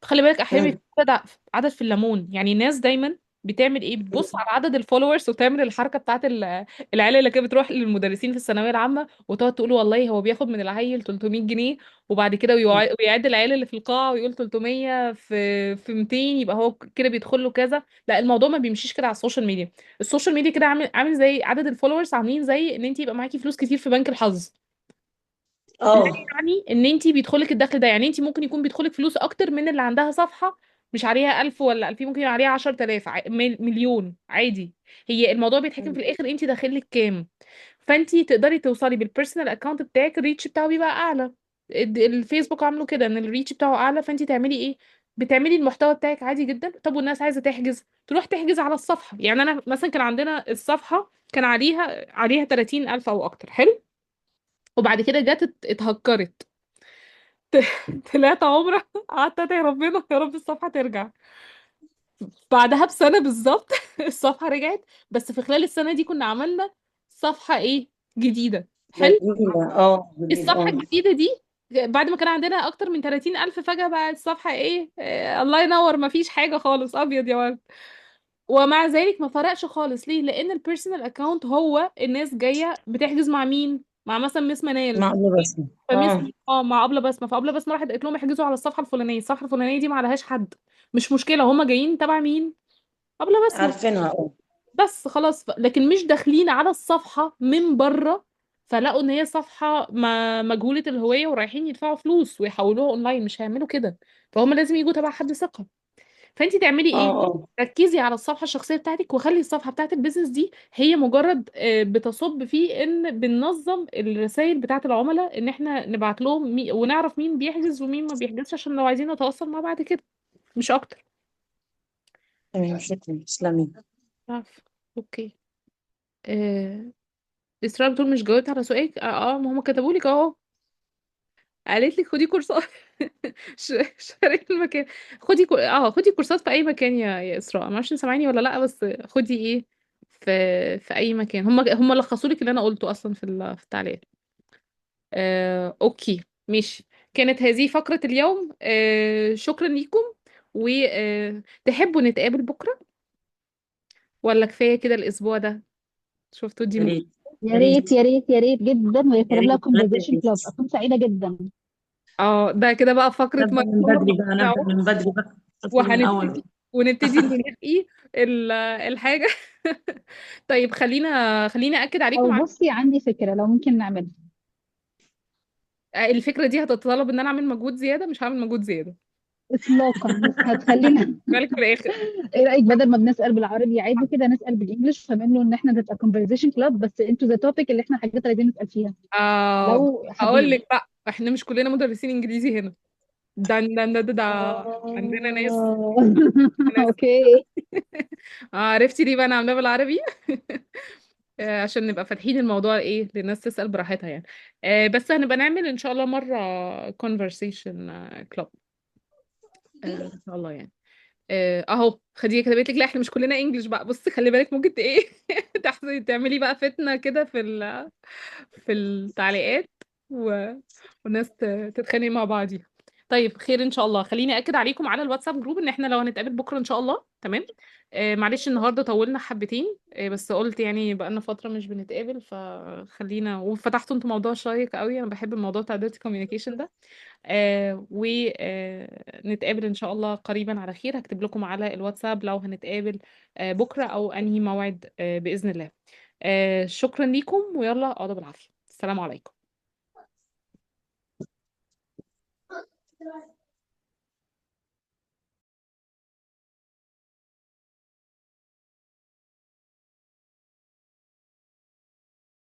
خلي بالك احيانا مم. بيكون عدد في الليمون. يعني الناس دايما بتعمل ايه، بتبص على عدد الفولورز وتعمل الحركه بتاعت العيال اللي كانت بتروح للمدرسين في الثانويه العامه وتقعد تقول والله هو بياخد من العيل 300 جنيه. وبعد كده ويعد العيال اللي في القاعه ويقول 300 في 200 يبقى هو كده بيدخل له كذا. لا الموضوع ما بيمشيش كده على السوشيال ميديا. السوشيال ميديا كده عامل زي عدد الفولورز، عاملين زي ان انت يبقى معاكي فلوس كتير في بنك الحظ. لا اه. يعني ان انت بيدخلك الدخل ده، يعني انت ممكن يكون بيدخلك فلوس اكتر من اللي عندها صفحة مش عليها 1000 ولا 2000، ممكن يبقى عليها 10000 مليون عادي. هي الموضوع بيتحكم في الاخر انت داخلك كام. فانت تقدري توصلي بالبيرسونال اكونت بتاعك الريتش بتاعه بيبقى اعلى. الفيسبوك عامله كده ان الريتش بتاعه اعلى. فانت تعملي ايه، بتعملي المحتوى بتاعك عادي جدا. طب والناس عايزه تحجز تروح تحجز على الصفحه. يعني انا مثلا كان عندنا الصفحه كان عليها 30000 او اكتر، حلو. وبعد كده جت اتهكرت. طلعت عمرة قعدت ادعي ربنا يا رب الصفحة ترجع. بعدها بسنة بالظبط الصفحة رجعت. بس في خلال السنة دي كنا عملنا صفحة ايه، جديدة، حلو. جميلة، جميلة، الصفحة الجديدة دي بعد ما كان عندنا أكتر من 30 ألف فجأة بقى الصفحة إيه، الله ينور، ما فيش حاجة خالص، أبيض يا ورد. ومع ذلك ما فرقش خالص. ليه؟ لأن البيرسونال أكاونت هو الناس جاية بتحجز مع مين؟ مع مثلا مس منال. معقولة بس. فمس اه، مع ابله بسمه. فابله بسمه راحت قالت لهم احجزوا على الصفحه الفلانيه. الصفحه الفلانيه دي ما عليهاش حد، مش مشكله، هم جايين تبع مين؟ ابله بسمه. عارفينها. اه. بس خلاص لكن مش داخلين على الصفحه من بره. فلقوا ان هي صفحه ما مجهوله الهويه ورايحين يدفعوا فلوس ويحولوها اونلاين، مش هيعملوا كده. فهم لازم يجوا تبع حد ثقه. فانت تعملي اه. ايه، اه. ركزي على الصفحه الشخصيه بتاعتك وخلي الصفحه بتاعت البيزنس دي هي مجرد بتصب في ان بننظم الرسائل بتاعت العملاء، ان احنا نبعت لهم ونعرف مين بيحجز ومين ما بيحجزش عشان لو عايزين نتواصل مع بعض كده، مش اكتر. تمام، شكرا، تسلمي. عارف. اوكي. آه... اسراء بتقول مش جاوبت على سؤالك. ما هم كتبوا لك اهو. قالت لك خدي كورسات. شاركت المكان. خدي كورسات في اي مكان يا اسراء. ما اعرفش انت سامعيني ولا لا، بس خدي ايه في اي مكان. هم لخصوا لك اللي انا قلته اصلا في التعليق. اوكي ماشي. كانت هذه فقرة اليوم. شكرا ليكم. وتحبوا نتقابل بكرة ولا كفاية كده الاسبوع ده؟ شفتوا دي يا ريت. يا يا ريت. ريت يا ريت يا ريت جدا، يا ويتعمل لها ريت، لا يا كونفرزيشن ريت. كلوب، اكون سعيده جدا. اه ده كده بقى فقرة نبدأ من مجهول بدري بقى، نبدأ الرابع. من بدري بقى، تدخل من أول. ونبتدي ننقي الحاجة. طيب خلينا أكد عليكم او على بصي، عندي فكره لو ممكن نعملها. الفكرة دي. هتتطلب إن أنا أعمل مجهود زيادة؟ مش هعمل مجهود زيادة. اطلاقا، هتخلينا. بالك في الآخر. ايه رايك بدل ما بنسال بالعربي عادي كده نسال بالانجلش، فمنه ان احنا نبقى كونفرزيشن كلوب بس انتو ذا توبيك اللي احنا الحاجات اللي عايزين نسال فيها، لو هقول حابين. لك بقى احنا مش كلنا مدرسين إنجليزي هنا. ده عندنا ناس. اوكي. عرفتي ليه بقى أنا عاملاها بالعربي؟ عشان نبقى فاتحين الموضوع ايه للناس تسأل براحتها يعني. بس هنبقى نعمل ان شاء الله مرة conversation club ان شاء الله يعني. اهو خديجة كتبت لك لا احنا مش كلنا انجلش بقى، بصي خلي بالك ممكن ايه تعملي بقى فتنة كده في التعليقات و... والناس تتخانق مع بعضيها. طيب خير ان شاء الله. خليني اكد عليكم على الواتساب جروب ان احنا لو هنتقابل بكره ان شاء الله تمام. معلش النهارده طولنا حبتين، بس قلت يعني بقالنا فتره مش بنتقابل فخلينا، وفتحتوا انتوا موضوع شيق قوي، انا بحب الموضوع بتاع الداتا كوميونيكيشن ده. ونتقابل ان شاء الله قريبا على خير. هكتب لكم على الواتساب لو هنتقابل بكره او انهي موعد باذن الله. شكرا ليكم، ويلا اقعدوا بالعافيه. السلام عليكم.